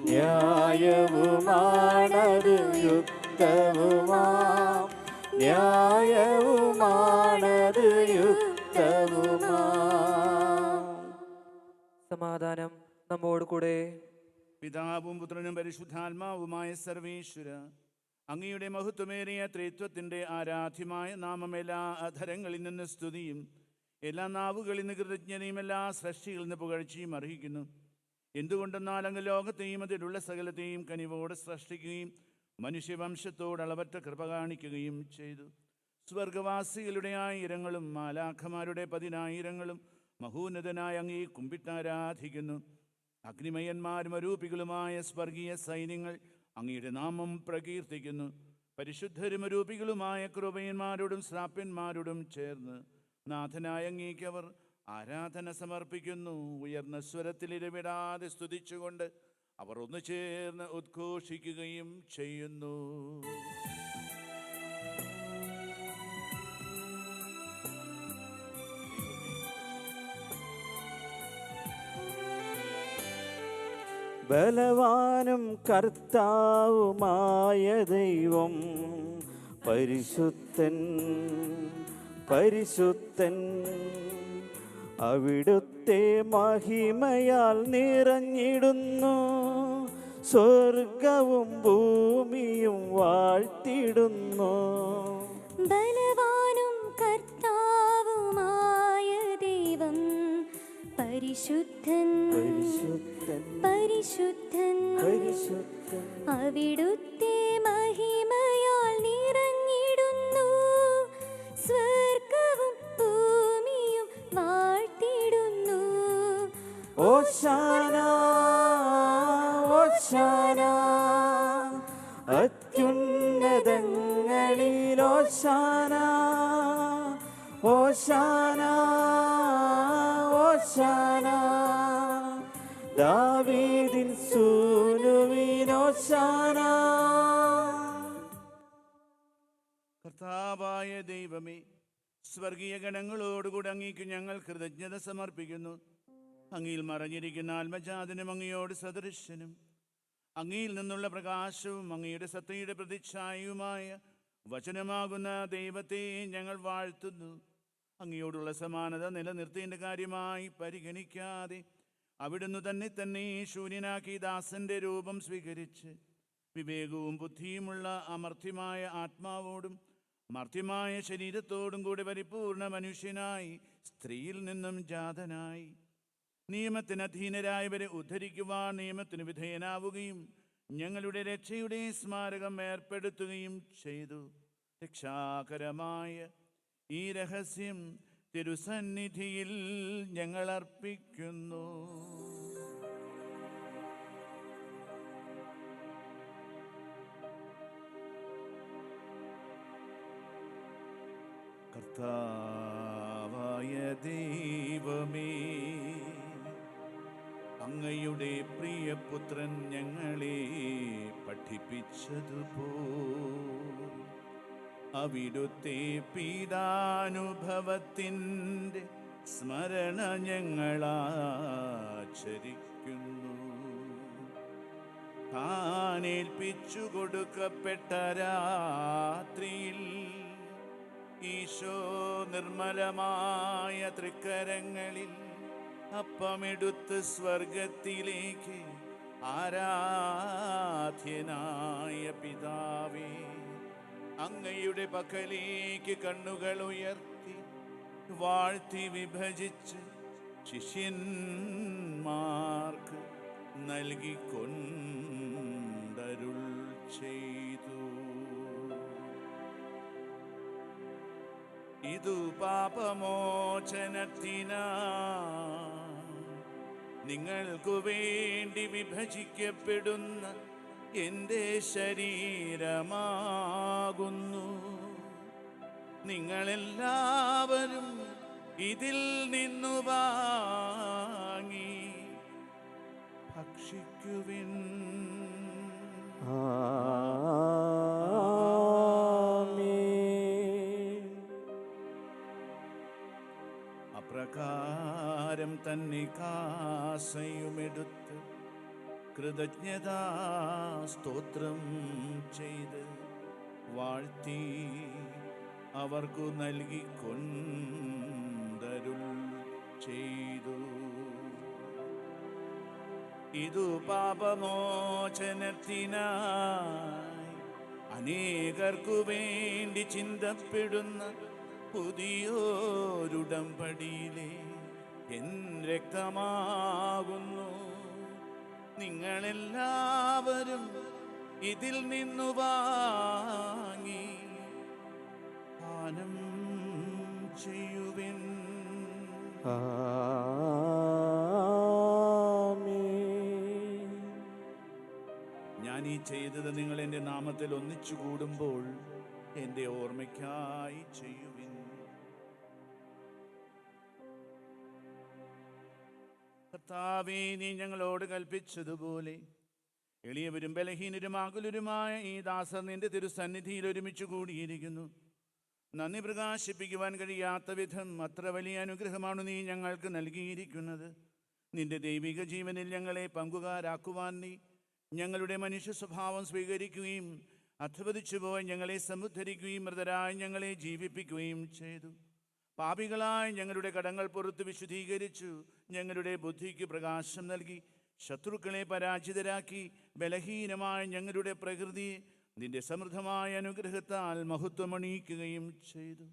ന്യായവുമാണത് യുക്തവുമാം. ന്യായവുമാണത് യുക്തവുമാം. സമാധാനം നമ്മോട് കൂടെ. പിതാവും പുത്രനും പരിശുദ്ധാത്മാവുമായ സർവേശ്വര, അങ്ങയുടെ മഹത്വമേറിയ ത്രിത്വത്തിൻ്റെ ആരാധ്യമായ നാമം എല്ലാ അധരങ്ങളിൽ നിന്ന് സ്തുതിയും എല്ലാ നാവുകളിൽ നിന്ന് കൃതജ്ഞതയും എല്ലാ സൃഷ്ടികളിൽ നിന്ന് പുകഴ്ചയും അർഹിക്കുന്നു. എന്തുകൊണ്ടെന്നാൽ അങ്ങ് ലോകത്തെയും അതിലുള്ള സകലത്തെയും കനിവോട് സൃഷ്ടിക്കുകയും മനുഷ്യവംശത്തോട് അളവറ്റ കൃപ കാണിക്കുകയും ചെയ്തു. സ്വർഗവാസികളുടെ ആയിരങ്ങളും മാലാഖമാരുടെ 10,000ങ്ങളും മഹോന്നതനായ അങ്ങേ കുമ്പിട്ടാരാധിക്കുന്നു. അഗ്നിമയന്മാരും അരൂപികളുമായ സ്വർഗീയ സൈന്യങ്ങൾ അങ്ങയുടെ നാമം പ്രകീർത്തിക്കുന്നു. പരിശുദ്ധരും അരൂപികളുമായ കൃപയന്മാരോടും ശ്രാപ്യന്മാരോടും ചേർന്ന് നാഥനായ അങ്ങേക്ക് അവർ ആരാധന സമർപ്പിക്കുന്നു. ഉയർന്ന സ്വരത്തിൽ ഇടപെടാതെ സ്തുതിച്ചുകൊണ്ട് അവർ ഒന്നു ചേർന്ന് ഉദ്ഘോഷിക്കുകയും ചെയ്യുന്നു. ബലവാനും കർത്താവുമായ ദൈവം പരിശുദ്ധൻ പരിശുദ്ധൻ അവിടുത്തെ മഹിമയാൽ നിറഞ്ഞിടുന്നു. സ്വർഗവും ഭൂമിയും വാഴ്ത്തിടുന്നു. ബലവാനും കർത്താവുമായ ദൈവം പരിശുദ്ധൻ പരിശുദ്ധൻ പരിശുദ്ധൻ പരിശുദ്ധൻ. അവിടുത്തെ മഹിമയാൽ നിറഞ്ഞിടുന്നു. സ്വർഗവും ഭൂമിയും വാഴ്ത്തിടുന്നു. ഓശാന ഓശാന അത്യുന്നതങ്ങളിൽ ഓശാന. ഓശാന ഓശാന ദാവീദിൻ സൂനുവിൻ ഓശാന. കർത്താവായ ദൈവമേ, സ്വർഗീയ ഗണങ്ങളോടുകൂടി അങ്ങേക്ക് ഞങ്ങൾ കൃതജ്ഞത സമർപ്പിക്കുന്നു. അങ്ങയിൽ മറഞ്ഞിരിക്കുന്ന ആത്മജാതനും അങ്ങയോട് സദൃശനും അങ്ങയിൽ നിന്നുള്ള പ്രകാശവും അങ്ങയുടെ സത്തയുടെ പ്രതിച്ഛായയുമായ വചനമാകുന്ന ദൈവത്തെ ഞങ്ങൾ വാഴ്ത്തുന്നു. അങ്ങയോടുള്ള സമാനത നിലനിർത്തേണ്ട കാര്യമായി പരിഗണിക്കാതെ അവിടുന്ന് തന്നെ ശൂന്യനാക്കി ദാസന്റെ രൂപം സ്വീകരിച്ച് വിവേകവും ബുദ്ധിയുമുള്ള അമർത്യമായ ആത്മാവോടും മർത്യമായ ശരീരത്തോടും കൂടി പരിപൂർണ മനുഷ്യനായി സ്ത്രീയിൽ നിന്നും ജാതനായി നിയമത്തിന് അധീനരായവരെ ഉദ്ധരിക്കുവാൻ നിയമത്തിന് വിധേയനാവുകയും ഞങ്ങളുടെ രക്ഷയുടെ സ്മാരകം ഏർപ്പെടുത്തുകയും ചെയ്തു. രക്ഷാകരമായ ഈ രഹസ്യം തിരുസന്നിധിയിൽ ഞങ്ങൾ അർപ്പിക്കുന്നു. കർത്താവായ ദൈവമേ, അങ്ങയുടെ പ്രിയപുത്രൻ ഞങ്ങളെ പഠിപ്പിച്ചതുപോലെ അവിടുത്തെ പീഡാനുഭവത്തിൻ്റെ സ്മരണ ഞങ്ങളാചരിക്കുന്നു. താനേൽപ്പിച്ചു കൊടുക്കപ്പെട്ട രാത്രിയിൽ ഈശോ നിർമ്മലമായ തൃക്കരങ്ങളിൽ അപ്പമെടുത്ത് സ്വർഗത്തിലേക്ക് ആരാധ്യനായ പിതാവേ, അങ്ങയുടെ പക്കലേക്ക് കണ്ണുകൾ ഉയർത്തി വാഴ്ത്തി വിഭജിച്ച് ശിഷ്യന്മാർക്ക് നൽകിക്കൊണ്ടരുൾ ചെയ്തു. ഇതു പാപമോചനത്തിനാ നിങ്ങൾക്കു വേണ്ടി വിഭജിക്കപ്പെടുന്ന എൻ്റെ ശരീരമാകുന്നു. നിങ്ങളെല്ലാവരും ഇതിൽ നിന്നു വാങ്ങി ഭക്ഷിക്കുവിൻ. അപ്രകാരം തന്നെ കാസയുമെടുത്ത് കൃതജ്ഞതാ സ്തോത്രം ചെയ്ത് വാഴ്ത്തി അവർക്കു നൽകിക്കൊണ്ടരുൾ ചെയ്തു. ഇതു പാപമോചനത്തിനായി അനേകർക്കു വേണ്ടി ചിന്തപ്പെടുന്ന പുതിയോരുടമ്പടിയിലെ എൻ രക്തമാകുന്നു. നിങ്ങളെല്ലാവരും ഇതിൽ നിന്നു വാങ്ങി പാനം ചെയ്യുവിൻ. ഞാൻ ഈ ചെയ്തത് നിങ്ങൾ എൻ്റെ നാമത്തിൽ ഒന്നിച്ചു കൂടുമ്പോൾ എൻ്റെ ഓർമ്മയ്ക്കായി ചെയ്യുവിൻ. കർത്താവേ, നീ ഞങ്ങളോട് കൽപ്പിച്ചതുപോലെ എളിയവരും ബലഹീനരും ആകുലരുമായ ഈ ദാസർ നിന്റെ തിരുസന്നിധിയിൽ ഒരുമിച്ച് കൂടിയിരിക്കുന്നു. നന്ദി പ്രകാശിപ്പിക്കുവാൻ കഴിയാത്ത വിധം അത്ര വലിയ അനുഗ്രഹമാണ് നീ ഞങ്ങൾക്ക് നൽകിയിരിക്കുന്നത്. നിന്റെ ദൈവിക ജീവനിൽ ഞങ്ങളെ പങ്കുകാരാക്കുവാൻ നീ ഞങ്ങളുടെ മനുഷ്യ സ്വഭാവം സ്വീകരിക്കുകയും അധപതിച്ചുപോയി ഞങ്ങളെ സമുദ്ധരിക്കുകയും മൃതരായി ഞങ്ങളെ ജീവിപ്പിക്കുകയും ചെയ്തു. പാപികളായി ഞങ്ങളുടെ കടങ്ങൾ പുറത്ത് വിശുദ്ധീകരിച്ചു. ഞങ്ങളുടെ ബുദ്ധിക്ക് പ്രകാശം നൽകി. ശത്രുക്കളെ പരാജിതരാക്കി. ബലഹീനമായ ഞങ്ങളുടെ പ്രകൃതിയെ നിന്റെ സമൃദ്ധമായ അനുഗ്രഹത്താൽ മഹത്വമണിയിക്കുകയും ചെയ്തു.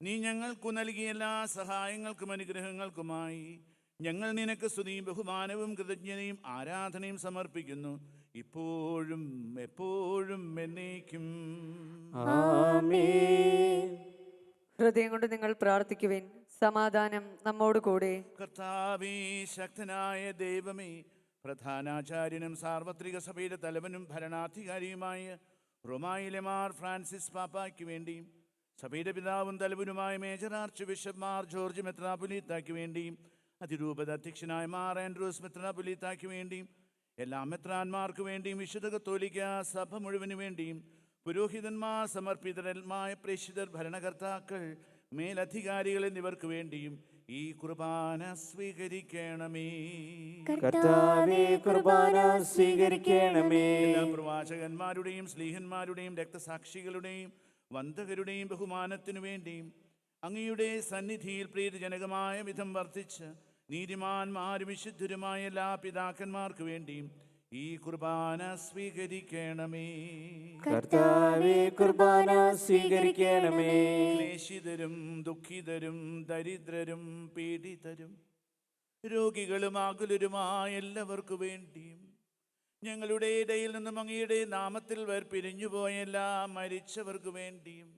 നീ ഞങ്ങൾക്കു നൽകിയ എല്ലാ സഹായങ്ങൾക്കും അനുഗ്രഹങ്ങൾക്കുമായി ഞങ്ങൾ നിനക്ക് സ്തുതിയും ബഹുമാനവും കൃതജ്ഞതയും ആരാധനയും സമർപ്പിക്കുന്നു, ഇപ്പോഴും എപ്പോഴും എന്നേക്കും. ആമേൻ. ഹൃദയം കൊണ്ട് നിങ്ങൾ പ്രാർത്ഥിക്കുവിൻ. സമാധാനം നമ്മോട് കൂടെ. കർത്താവേ, ശക്തനായ ദൈവമേ, പ്രധാനാചാര്യനും സാർവത്രിക സഭയുടെ തലവനും ഭരണാധികാരിയുമായ റോമായിലെ മാർ ഫ്രാൻസിസ് പാപ്പായ്ക്ക് വേണ്ടിയും സഭയുടെ പിതാവും തലവനുമായ major archbishop Mar George മെത്രാപ്പൊലീത്തായ്ക്ക് വേണ്ടിയും അതിരൂപത അധ്യക്ഷനായ മാർ ആൻഡ്രൂസ് മെത്രാപ്പൊലീത്തായ്ക്ക് വേണ്ടിയും എല്ലാ മെത്രാന്മാർക്ക് വേണ്ടിയും വിശുദ്ധ കത്തോലിക്ക സഭ മുഴുവനു വേണ്ടിയും പുരോഹിതന്മാർ, സമർപ്പിതരന്മായ പ്രേക്ഷിതർ, ഭരണകർത്താക്കൾ, മേലധികാരികൾ എന്നിവർക്ക് വേണ്ടിയും ഈ കുർബാന സ്വീകരിക്കണമേ. കർത്താവേ, കുർബാന സ്വീകരിക്കണമേ. എല്ലാ പ്രവാചകന്മാരുടെയും സ്ലീഹന്മാരുടെയും രക്തസാക്ഷികളുടെയും വന്ദകരുടെയും ബഹുമാനത്തിനു വേണ്ടിയും അങ്ങയുടെ സന്നിധിയിൽ പ്രീതിജനകമായ വിധം വർദ്ധിച്ച് നീതിമാന്മാരും വിശുദ്ധരുമായ എല്ലാ പിതാക്കന്മാർക്ക് വേണ്ടിയും ഈ കുർബാന സ്വീകരിക്കണമേ. കർത്താവേ, കുർബാന സ്വീകരിക്കണമേ. ക്ലേശിതരും ദുഃഖിതരും ദരിദ്രരും പീഡിതരും രോഗികളും ആകുലരുമായ എല്ലാവർക്കു വേണ്ടിയും ഞങ്ങളുടെ ഇടയിൽ നിന്നും അങ്ങയുടെ നാമത്തിൽ വേർപിരിഞ്ഞുപോയ എല്ലാ മരിച്ചവർക്കു വേണ്ടിയും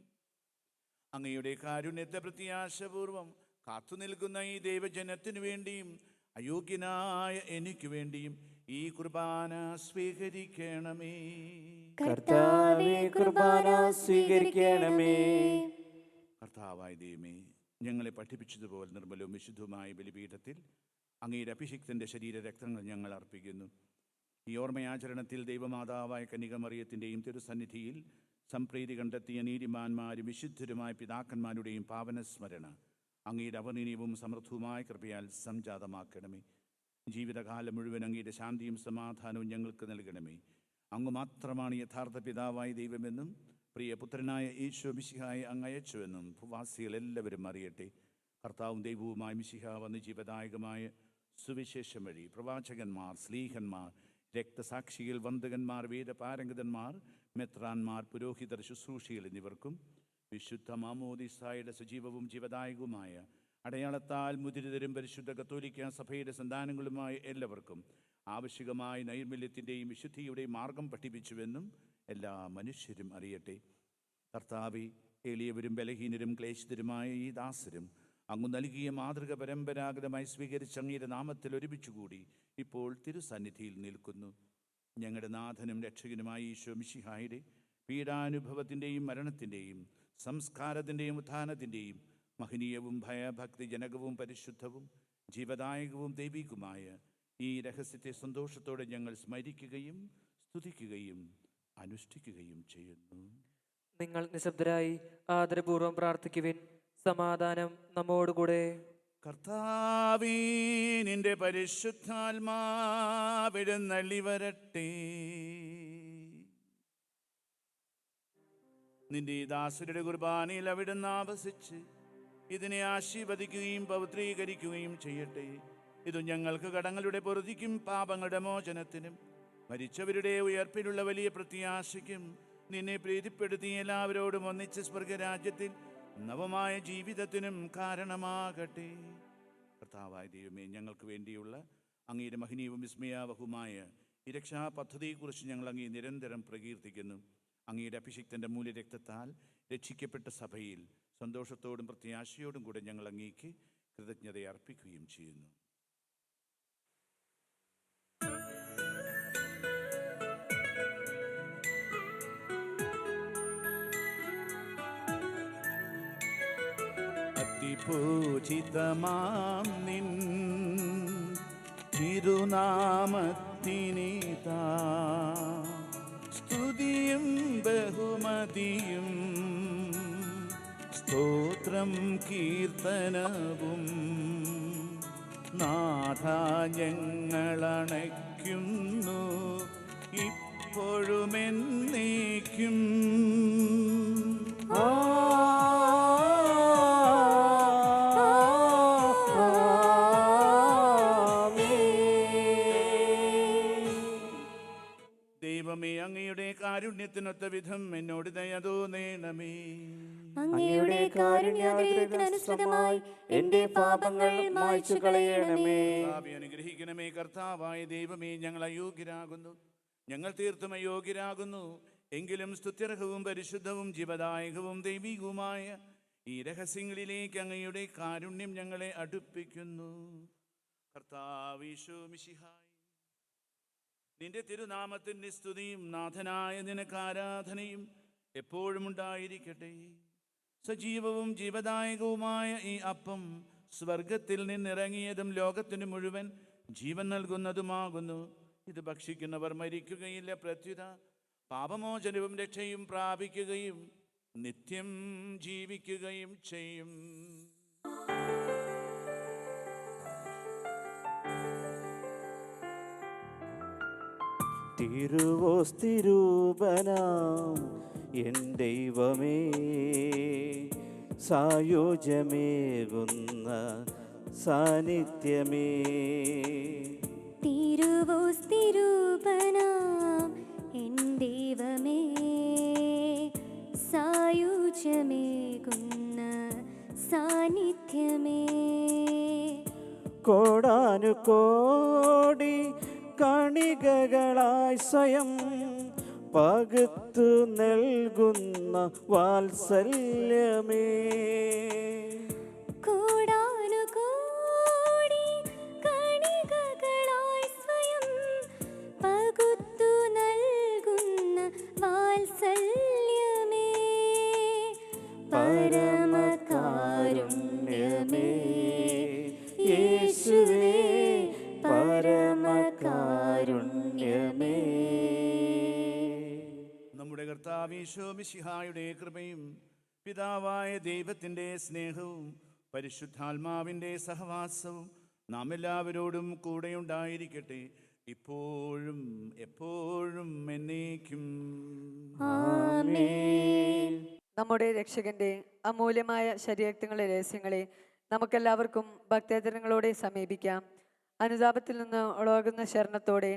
അങ്ങയുടെ കാരുണ്യത്തെ പ്രത്യാശപൂർവം കാത്തുനിൽക്കുന്ന ഈ ദൈവജനത്തിനു വേണ്ടിയും അയോഗ്യനായ എനിക്ക് വേണ്ടിയും ഈ കുർബാന സ്വീകരിക്കണമേ. കർത്താവേ, കുർബാന സ്വീകരിക്കണമേ. കർത്താവായ ദൈവമേ, ഞങ്ങളെ പഠിപ്പിച്ചതുപോലെ നിർമ്മലവും വിശുദ്ധവുമായ ബലിപീഠത്തിൽ അങ്ങയുടെ അഭിഷിക്തൻ്റെ ശരീരരക്തങ്ങൾ ഞങ്ങൾ അർപ്പിക്കുന്നു. ഈ ഓർമ്മയാചരണത്തിൽ ദൈവമാതാവായ കന്യകമറിയത്തിൻ്റെയും തിരുസന്നിധിയിൽ സംപ്രീതി കണ്ടെത്തിയ നീതിമാന്മാരും വിശുദ്ധരുമായ പിതാക്കന്മാരുടെയും പാവനസ്മരണ അങ്ങയുടെ അവർണീയവും സമൃദ്ധവുമായ കൃപയാൽ സംജാതമാക്കണമേ. ജീവിതകാലം മുഴുവൻ അങ്ങയുടെ ശാന്തിയും സമാധാനവും ഞങ്ങൾക്ക് നൽകണമേ. അങ്ങ് മാത്രമാണ് യഥാർത്ഥ പിതാവായ ദൈവമെന്നും പ്രിയപുത്രനായ ഈശോ മിശിഹായെ അങ്ങ് അയച്ചുവെന്നും ഭൂവാസികൾ എല്ലാവരും അറിയട്ടെ. കർത്താവും ദൈവവുമായ മിശിഹ വന്ന് ജീവദായകമായ സുവിശേഷം വഴി പ്രവാചകന്മാർ, സ്ലീഹന്മാർ, രക്തസാക്ഷികൾ, വന്ദകന്മാർ, വേദപാരംഗതന്മാർ, മെത്രാന്മാർ, പുരോഹിതർ, ശുശ്രൂഷികൾ എന്നിവർക്കും വിശുദ്ധ മാമോദീസായുടെ സജീവവും ജീവദായകവുമായ അടയാളത്താൽ മുദ്രിതരും പരിശുദ്ധ കത്തോലിക്ക സഭയുടെ സന്താനങ്ങളുമായ എല്ലാവർക്കും ആവശ്യമായ നൈർമല്യത്തിൻ്റെയും വിശുദ്ധിയുടെയും മാർഗം പഠിപ്പിച്ചുവെന്നും എല്ലാ മനുഷ്യരും അറിയട്ടെ. കർത്താവേ, എളിയവരും ബലഹീനരും ക്ലേശിതരുമായ ഈ ദാസരും അങ്ങ് നൽകിയ മാതൃക പരമ്പരാഗതമായി സ്വീകരിച്ച് അങ്ങയുടെ നാമത്തിൽ ഒരുമിച്ചുകൂടി ഇപ്പോൾ തിരുസന്നിധിയിൽ നിൽക്കുന്നു. ഞങ്ങളുടെ നാഥനും രക്ഷകനുമായ ഈശോ മിശിഹായുടെ പീഡാനുഭവത്തിൻ്റെയും മരണത്തിൻ്റെയും സംസ്കാരത്തിൻ്റെയും ഉത്ഥാനത്തിൻ്റെയും മഹനീയവും ഭയഭക്തിജനകവും പരിശുദ്ധവും ജീവദായകവും ദൈവികവുമായ ഈ രഹസ്യത്തെ സന്തോഷത്തോടെ ഞങ്ങൾ സ്മരിക്കുകയും സ്തുതിക്കുകയും അനുഷ്ഠിക്കുകയും ചെയ്യുന്നു. നിങ്ങൾ നിശബ്ദരായി ആദരപൂർവ്വം പ്രാർത്ഥിക്കുവിൻ. സമാധാനം നമ്മോടുകൂടെ. കർത്താവേ, നിന്റെ പരിശുദ്ധാത്മാവെഴുന്നള്ളി വരട്ടെ. നിന്റെ ഈ ദാസരുടെ കുർബാനയിൽ അവിടുന്ന് ആവസിച്ച് ഇതിനെ ആശീർവദിക്കുകയും പവിത്രീകരിക്കുകയും ചെയ്യട്ടെ. ഇത് ഞങ്ങൾക്ക് കടങ്ങളുടെ പൊറുതിക്കും പാപങ്ങളുടെ മോചനത്തിനും മരിച്ചവരുടെ ഉയർപ്പിലുള്ള വലിയ പ്രത്യാശയ്ക്കും നിന്നെ പ്രീതിപ്പെടുത്തിയ എല്ലാവരോടും ഒന്നിച്ച് സ്വർഗരാജ്യത്തിൽ നവമായ ജീവിതത്തിനും കാരണമാകട്ടെ. കർത്താവായ ദൈവമേ, ഞങ്ങൾക്ക് വേണ്ടിയുള്ള അങ്ങയുടെ മഹനീയവും വിസ്മയാവഹുമായ ഈ രക്ഷാ പദ്ധതിയെക്കുറിച്ച് ഞങ്ങൾ അങ്ങേ നിരന്തരം പ്രകീർത്തിക്കുന്നു. അങ്ങയുടെ അഭിഷിക്തൻ്റെ മൂല്യരക്തത്താൽ രക്ഷിക്കപ്പെട്ട സഭയിൽ സന്തോഷത്തോടും പ്രത്യാശയോടും കൂടെ ഞങ്ങൾ അങ്ങേക്ക് കൃതജ്ഞത അർപ്പിക്കുകയും ചെയ്യുന്നു. അതിപൂജിതമാം നിൻ തിരുനാമത്തിനിതാ സ്തുതിയും ബഹുമതിയും സ്തോത്രം കീർത്തനവും നാഥ ഞങ്ങളണയ്ക്കുന്നു ഇപ്പോഴുമെന്നേക്കും. ആമേൻ. കാരുണ്യത്തിനൊത്ത വിധം എന്നോട് ദയ തോന്നേണമേ. അങ്ങയുടെ കാരുണ്യാഗ്രഹത്തിനനുസൃതമായി എന്റെ പാപങ്ങൾ മായ്ച്ചു കളയണമേ. കർത്താവേ, അനുഗ്രഹിക്കണമേ. കർത്താവായ ദൈവമേ, ഞങ്ങൾ അയോഗ്യരാകുന്നു, ഞങ്ങൾ തീർത്തും അയോഗ്യരാകുന്നു. എങ്കിലും സ്തുത്യർഹവും പരിശുദ്ധവും ജീവദായകവും ദൈവികവുമായ ഈ രഹസ്യങ്ങളിലേക്ക് അങ്ങയുടെ കാരുണ്യം ഞങ്ങളെ അടുപ്പിക്കുന്നു. കർത്താവ് ഈശോ മിശിഹായ്, നിന്റെ തിരുനാമത്തിൻ്റെ സ്തുതിയും നാഥനായ നിനക്ക് ആരാധനയും എപ്പോഴും ഉണ്ടായിരിക്കട്ടെ. സജീവവും ജീവദായകവുമായ ഈ അപ്പം സ്വർഗത്തിൽ നിന്നിറങ്ങിയതും ലോകത്തിന് മുഴുവൻ ജീവൻ നൽകുന്നതുമാകുന്നു. ഇത് ഭക്ഷിക്കുന്നവർ മരിക്കുകയില്ല, പ്രത്യുത പാപമോചനവും രക്ഷയും പ്രാപിക്കുകയും നിത്യം ജീവിക്കുകയും ചെയ്യും. തിരുവോസ്തിരൂപനാം എൻ ദൈവമേ, സായുജ്യമേകുന്ന സാന്നിധ്യമേ. തിരുവോസ്തിരൂപനാം എൻ ദൈവമേ, സായുജ്യമേകുന്ന സാന്നിധ്യമേ. കോടാനുകോടി കണികകളായി സ്വയം പകുത്തു നൽകുന്ന വാത്സല്യമേ. കോടാനുകോടി കണികകളായി സ്വയം പകുത്തു നൽകുന്ന വാത്സല്യമേ. പരമകാരുണ്യമേ യേശുവേ, പരമകാരുണ്യമേ. നമ്മുടെ കർത്താവ് ഈശോ മിശിഹായുടെ കൃപയും പിതാവായ ദൈവത്തിൻ്റെ സ്നേഹവും പരിശുദ്ധാത്മാവിൻ്റെ സഹവാസവും നാം എല്ലാവരോടും കൂടെയുണ്ടായിരിക്കട്ടെ, ഇപ്പോഴും എപ്പോഴും എന്നേക്കും. ആമേൻ. നമ്മുടെ രക്ഷകന്റെ അമൂല്യമായ ശരീരത്തിലെ രഹസ്യങ്ങളെ നമുക്കെല്ലാവർക്കും ഭക്തേതരങ്ങളോടെ സമീപിക്കാം. അനുതാപത്തിൽ നിന്ന് ഉളവാകുന്ന ശരണത്തോടെ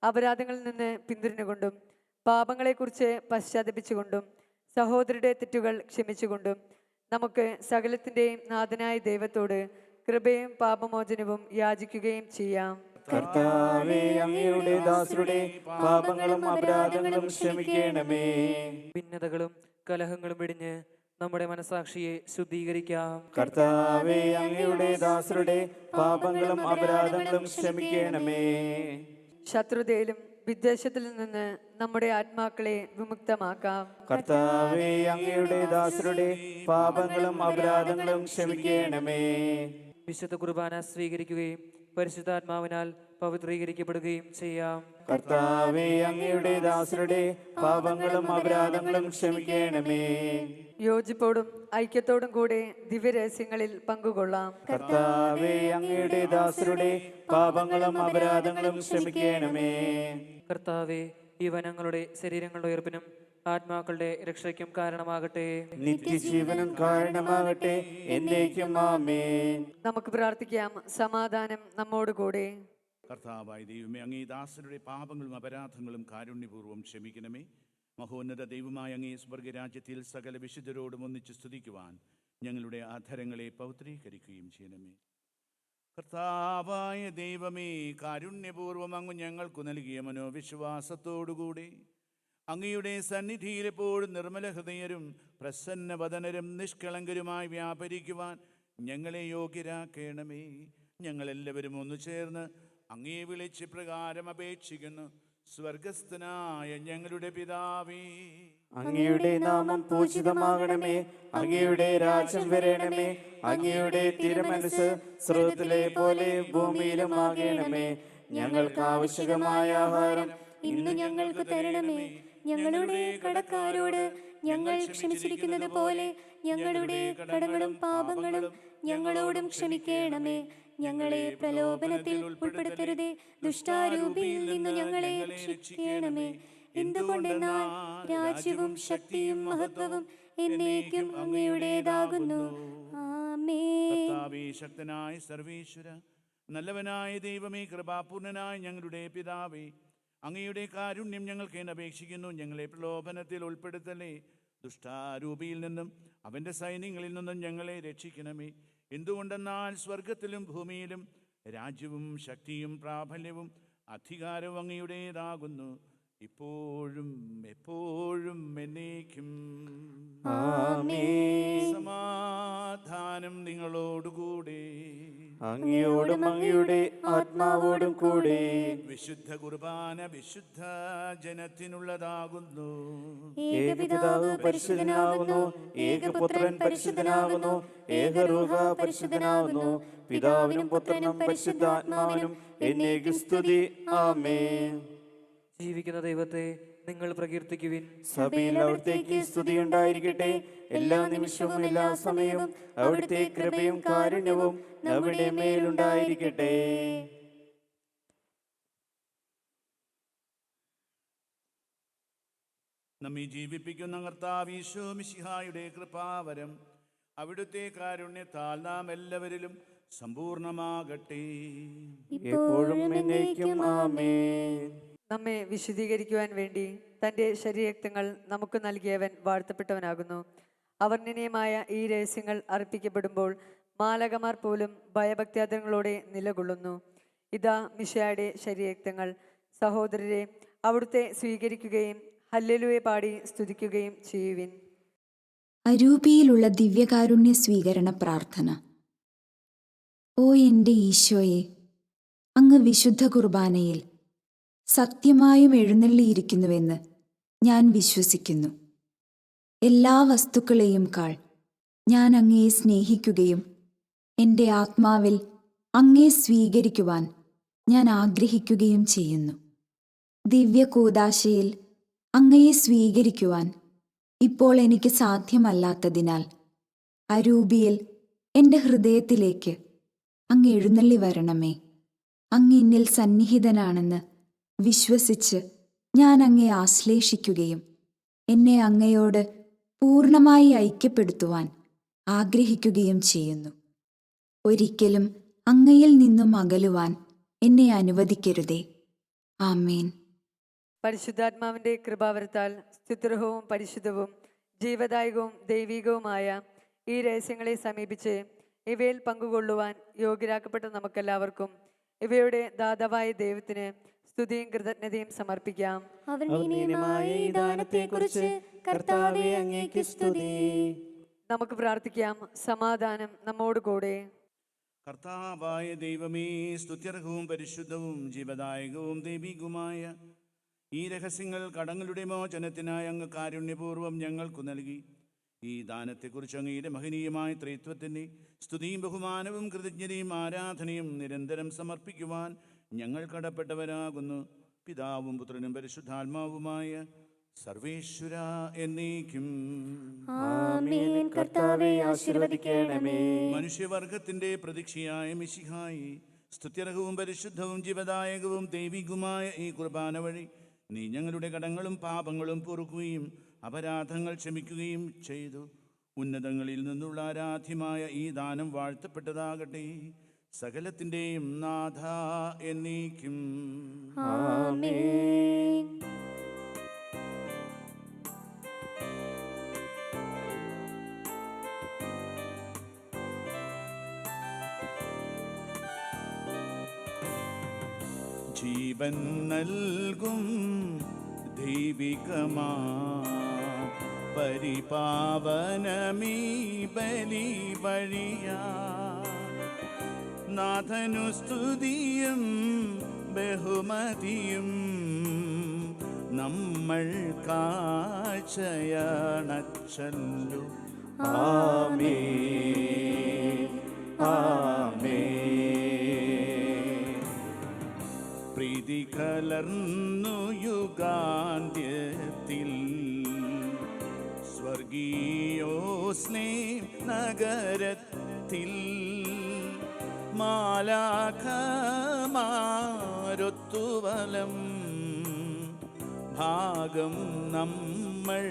അപരാധങ്ങളിൽ നിന്ന് പിന്തിരിഞ്ഞുകൊണ്ടും പാപങ്ങളെക്കുറിച്ച് പശ്ചാത്തപിച്ചുകൊണ്ടും സഹോദരരുടെ തെറ്റുകൾ ക്ഷമിച്ചുകൊണ്ടും നമുക്ക് സകലത്തിൻ്റെയും നാഥനായ ദൈവത്തോട് കൃപയും പാപമോചനവും യാചിക്കുകയും ചെയ്യാം. കർത്താവേ, അങ്ങയുടെ ദാസരുടെ പാപങ്ങളും അപരാധങ്ങളും ക്ഷമിക്കണമേ. ഭിന്നതകളും കലഹങ്ങളും വെടിഞ്ഞ് നമ്മുടെ മനസാക്ഷിയെ ശുദ്ധീകരിക്കാം. കർത്താവേ, അങ്ങയുടെ ദാസരുടെ പാപങ്ങളും അപരാധങ്ങളും ക്ഷമിക്കണമേ. ശത്രുതയിലും വിദ്വേഷത്തിൽ നിന്ന് നമ്മുടെ ആത്മാക്കളെ വിമുക്തമാക്കാം. കർത്താവേ, അങ്ങയുടെ ദാസരുടെ പാപങ്ങളും അപരാധങ്ങളും ക്ഷമിക്കണമേ. വിശുദ്ധ കുർബാന സ്വീകരിക്കുകയും പരിശുദ്ധാത്മാവിനാൽ പവിത്രീകരിക്കപ്പെടുകയും ചെയ്യാം. കർത്താവേ, അങ്ങയുടെ ദാസരുടെ പാപങ്ങളും അപരാധങ്ങളും ക്ഷമിക്കണമേ. യോജിപ്പോടും ഐക്യത്തോടും കൂടെ ദിവ്യരഹസ്യങ്ങളിൽ പങ്കുകൊള്ളാം. കർത്താവേ, അങ്ങയുടെ ദാസരുടെ പാപങ്ങളും അപരാധങ്ങളും ക്ഷമിക്കണമേ. കർത്താവെ, ഇവ ഞങ്ങളുടെ ശരീരങ്ങളുടെ ഉയർപ്പിനും ആത്മാക്കളുടെ രക്ഷയ്ക്കും കാരണമാകട്ടെ. നിത്യജീവനും കാരണമാകട്ടെ, എന്നേക്കും ആമേൻ. നമുക്ക് പ്രാർത്ഥിക്കാം. സമാധാനം നമ്മോട് കൂടെ. കർത്താവായ ദൈവമേ, അങ്ങേ ദാസരുടെ പാപങ്ങളും അപരാധങ്ങളും കാരുണ്യപൂർവ്വം ക്ഷമിക്കണമേ. മഹോന്നത ദൈവമായ അങ്ങേ സ്വർഗരാജ്യത്തിൽ സകല വിശുദ്ധരോടും ഒന്നിച്ച് സ്തുതിക്കുവാൻ ഞങ്ങളുടെ അധരങ്ങളെ പൗത്രീകരിക്കുകയും ചെയ്യണമേ. കർത്താവായ ദൈവമേ, കാരുണ്യപൂർവ്വം അങ്ങ് ഞങ്ങൾക്കു നൽകിയ മനോവിശ്വാസത്തോടുകൂടി അങ്ങയുടെ സന്നിധിയിൽ എപ്പോഴും നിർമ്മല ഹൃദയരും പ്രസന്നവദനരും നിഷ്കളങ്കരുമായി വ്യാപരിക്കുവാൻ ഞങ്ങളെ യോഗ്യരാക്കണമേ. ഞങ്ങളെല്ലാവരും ഒന്നു ചേർന്ന് അങ്ങേ വിളിച്ച് പ്രകാരം അപേക്ഷിക്കുന്നു. സ്വർഗസ്ഥനായ ഞങ്ങളുടെ പിതാവേ, അങ്ങയുടെ നാമം പൂജിതമാകണമേ. അങ്ങയുടെ രാജ്യം വരണമേ. അങ്ങയുടെ തിരുമനസ് സ്രോതത്തിലെ പോലെ ഭൂമിയിലും ആകണമേ. ഞങ്ങൾക്ക് ആവശ്യമായ ആഹാരം ഇന്ന് ഞങ്ങൾക്ക് തരണമേ. ഞങ്ങളുടെ കടക്കാരോട് ഞങ്ങൾ ക്ഷമിച്ചിരിക്കുന്നത് പോലെ ഞങ്ങളുടെ കടങ്ങളും പാപങ്ങളും ഞങ്ങളോടും ക്ഷമിക്കണമേ. ഞങ്ങളെ പ്രലോഭനത്തിൽ ഉൾപ്പെടുത്തരുതേ, ദുഷ്ടാരൂപിയിൽ നിന്ന് ഞങ്ങളെ രക്ഷിക്കണമേ. എന്തുകൊണ്ടെന്നാൽ രാജ്യവും ശക്തിയും മഹത്വവും എന്നേക്കും അങ്ങയുടേതാകുന്നു. ആമേൻ. കർത്താവേ, ശക്തനായ സർവേശ്വര, നല്ലവനായ ദൈവമേ, കൃപാപൂർണനായ ഞങ്ങളുടെ പിതാവേ, അങ്ങയുടെ കാരുണ്യം ഞങ്ങൾക്ക് അപേക്ഷിക്കുന്നു. ഞങ്ങളെ പ്രലോഭനത്തിൽ ഉൾപ്പെടുത്തലേ. ദുഷ്ടാരൂപിയിൽ നിന്നും അവൻ്റെ സൈന്യങ്ങളിൽ നിന്നും ഞങ്ങളെ രക്ഷിക്കണമേ. എന്തുകൊണ്ടെന്നാൽ സ്വർഗത്തിലും ഭൂമിയിലും രാജ്യവും ശക്തിയും പ്രാബല്യവും അധികാരവും അങ്ങയുടേതാകുന്നു, ഇപ്പോഴും എപ്പോഴും എന്നേക്കും. ആമേൻ. സമാധാനം നിങ്ങളോടുകൂടെ. അങ്ങയോടും അങ്ങയുടെ ആത്മാവോടും കൂടെ. വിശുദ്ധ കുർബാന വിശുദ്ധ ജനത്തിനുള്ളതാകുന്നു. ഏകപിതാവ് പരിശുദ്ധനാകുന്നു, ഏകപുത്രൻ പരിശുദ്ധനാകുന്നു, ഏകരൂഹ പരിശുദ്ധനാകുന്നു, പിതാവിനും പുത്രനും പരിശുദ്ധാത്മാവിനും എന്നേക്കും സ്തുതി. ആമേൻ. ജീവിക്കുന്ന ദൈവത്തെ നിങ്ങൾ പ്രകീർത്തിക്കുവിൻ. സഭയിൽ അവിടുത്തേക്ക് സ്തുതിയുണ്ടായിരിക്കട്ടെ. എല്ലാ നിമിഷവും എല്ലാ സമയവും അവിടുത്തെ കൃപയും കാരുണ്യവും നമ്മുടെ മേലുണ്ടായിരിക്കട്ടെ. നമ്മെ ജീവിപ്പിക്കുന്ന കർത്താവ് ഈശോ മിശിഹായുടെ കൃപാവരം അവിടുത്തെ കാരുണ്യത്താൽ നാം എല്ലാവരിലും സമ്പൂർണ്ണമാകട്ടെ. എപ്പോഴും എന്നേക്കും. ആമേൻ. നമ്മെ വിശദീകരിക്കുവാൻ വേണ്ടി തൻ്റെ ശരീരക്തങ്ങൾ നമുക്ക് നൽകിയവൻ വാഴ്ത്തപ്പെട്ടവനാകുന്നു. അവർണ്ണനീയമായ ഈ രഹസ്യങ്ങൾ അർപ്പിക്കപ്പെടുമ്പോൾ മാലകമാർ പോലും ഭയഭക്ത്യാദരങ്ങളോടെ നിലകൊള്ളുന്നു. ഇതാ മിശിഹായുടെ ശരീരക്തങ്ങൾ. സഹോദരരെ, അവിടുത്തെ സ്വീകരിക്കുകയും ഹല്ലേലൂയ പാടി സ്തുതിക്കുകയും ചെയ്യുവിൻ. അരൂപിയിലുള്ള ദിവ്യകാരുണ്യ സ്വീകരണ പ്രാർത്ഥന. ഓ എൻ്റെ ഈശോയെ, അങ്ങ് വിശുദ്ധ കുർബാനയിൽ സത്യമായും എഴുന്നള്ളിയിരിക്കുന്നുവെന്ന് ഞാൻ വിശ്വസിക്കുന്നു. എല്ലാ വസ്തുക്കളെയും കാൾ ഞാൻ അങ്ങയെ സ്നേഹിക്കുകയും എൻ്റെ ആത്മാവിൽ അങ്ങയെ സ്വീകരിക്കുവാൻ ഞാൻ ആഗ്രഹിക്കുകയും ചെയ്യുന്നു. ദിവ്യകൂദാശയിൽ അങ്ങയെ സ്വീകരിക്കുവാൻ ഇപ്പോൾ എനിക്ക് സാധ്യമല്ലാത്തതിനാൽ അരൂപിയിൽ എൻ്റെ ഹൃദയത്തിലേക്ക് അങ്ങ് എഴുന്നള്ളി വരണമേ. അങ്ങ് എന്നിൽ സന്നിഹിതനാണെന്ന് വിശ്വസിച്ച് ഞാൻ അങ്ങയെ ആശ്ലേഷിക്കുകയും എന്നെ അങ്ങയോട് പൂർണ്ണമായി ഐക്യപ്പെടുത്തുവാൻ ആഗ്രഹിക്കുകയും ചെയ്യുന്നു. ഒരിക്കലും അങ്ങയിൽ നിന്നും അകലുവാൻ എന്നെ അനുവദിക്കരുതേ. ആമേൻ. പരിശുദ്ധാത്മാവിൻ്റെ കൃപാവരത്താൽ സ്തുത്യർഹവും പരിശുദ്ധവും ജീവദായകവും ദൈവികവുമായ ഈ രഹസ്യങ്ങളെ സമീപിച്ച് ഇവയിൽ പങ്കുകൊള്ളുവാൻ യോഗ്യരാക്കപ്പെട്ട നമുക്കെല്ലാവർക്കും ഇവയുടെ ദാതാവായ ദൈവത്തിന് സ്തുതിയും കൃതജ്ഞതയും സമർപ്പിക്കാം. അവർണ്ണനീയമായ ഈ ദാനത്തെക്കുറിച്ച് കർത്താവേ അങ്ങേക്ക് സ്തുതി. നമുക്ക് പ്രാർത്ഥിക്കാം. സമാധാനം നമ്മോട് കൂടെ. കർത്താവായ ദൈവമേ, സ്തുത്യർഹവും പരിശുദ്ധവും ജീവദായകവും ദൈവികവുമായ ഈ രഹസ്യങ്ങൾ കടങ്ങളുടെ മോചനത്തിനായി അങ്ങ് കാരുണ്യപൂർവ്വം ഞങ്ങൾക്കു നൽകി. ഈ ദാനത്തെക്കുറിച്ച് അങ്ങയുടെ മഹനീയമായ ത്രിത്വത്തിൻ്റെ സ്തുതിയും ബഹുമാനവും കൃതജ്ഞതയും ആരാധനയും നിരന്തരം സമർപ്പിക്കുവാൻ ഞങ്ങൾ കടപ്പെട്ടവരാകുന്നു. പിതാവും പുത്രനും പരിശുദ്ധാത്മാവുമായ സർവേശ്വര എന്നേക്കും. ആമേൻ. കർത്താവേ ആശീർവദിക്കണമേ. മനുഷ്യവർഗത്തിന്റെ പ്രതീക്ഷയായ മിശിഹായി, സ്തുത്യർഹവും പരിശുദ്ധവും ജീവദായകവും ദൈവികവുമായ ഈ കുർബാന വഴി നീ ഞങ്ങളുടെ കടങ്ങളും പാപങ്ങളും പൊറുക്കുകയും അപരാധങ്ങൾ ക്ഷമിക്കുകയും ചെയ്തു. ഉന്നതങ്ങളിൽ നിന്നുള്ള ആരാധ്യമായ ഈ ദാനം വാഴ്ത്തപ്പെട്ടതാകട്ടെ. സകലത്തിൻ്റെയും നാഥ എന്നേക്കും. ആമേൻ. ജീവൻ നൽകും ദൈവികമാ പരിപാവനമീ ബലി വഴിയാ നാഥനു സ്തുതിയും ബഹുമതിയും നമ്മൾ കാഴ്ചയണച്ചല്ലു. ആമേൻ. ആമേൻ. പ്രീതി കലർന്നു യുഗാന്ത്യത്തിൽ സ്വർഗീയോസ്നേ നഗരത്തിൽ മാലാഖമാരൊത്തുവലം ഭാഗം നമ്മൾ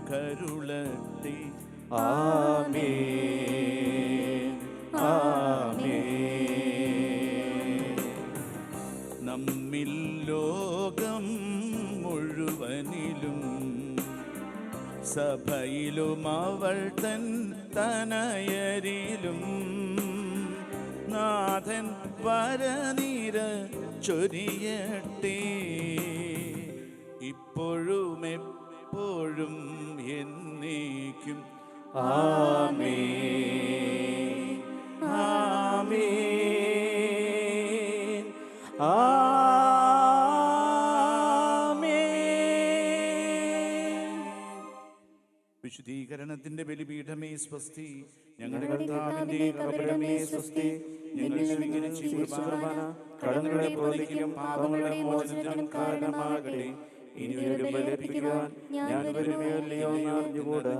കരുളട്ടെ. ആമേൻ. ആമേൻ. നമ്മിൽ ലോകം സഭയിലും അവൾ തൻ തനയരിലും നാഥൻ വരനീര ചൊരിയട്ടെ ഇപ്പോഴും എപ്പോഴും എന്നേക്കും. ആമേൻ ആമേൻ ആമേൻ. വിശുദ്ധീകരണത്തിന്റെ ബലിപീഠമേ സ്വസ്തി, ഞങ്ങളുടെ ഞങ്ങളുടെ കർത്താവിന്റെ കർത്താവിന്റെ കബറിടമേ സ്വസ്തി. ഞങ്ങൾ സ്വീകരിച്ച ഈ കുർബാന കടങ്ങളുടെ പ്രതിക്കും പാപങ്ങളുടെ മോചനത്തിനും കാരണമാകട്ടെ. ഇനി ഒരു ബലിയർപ്പിക്കുവാൻ ഞാൻ വരുമല്ലയോ എന്ന് അറിഞ്ഞുകൂടാ.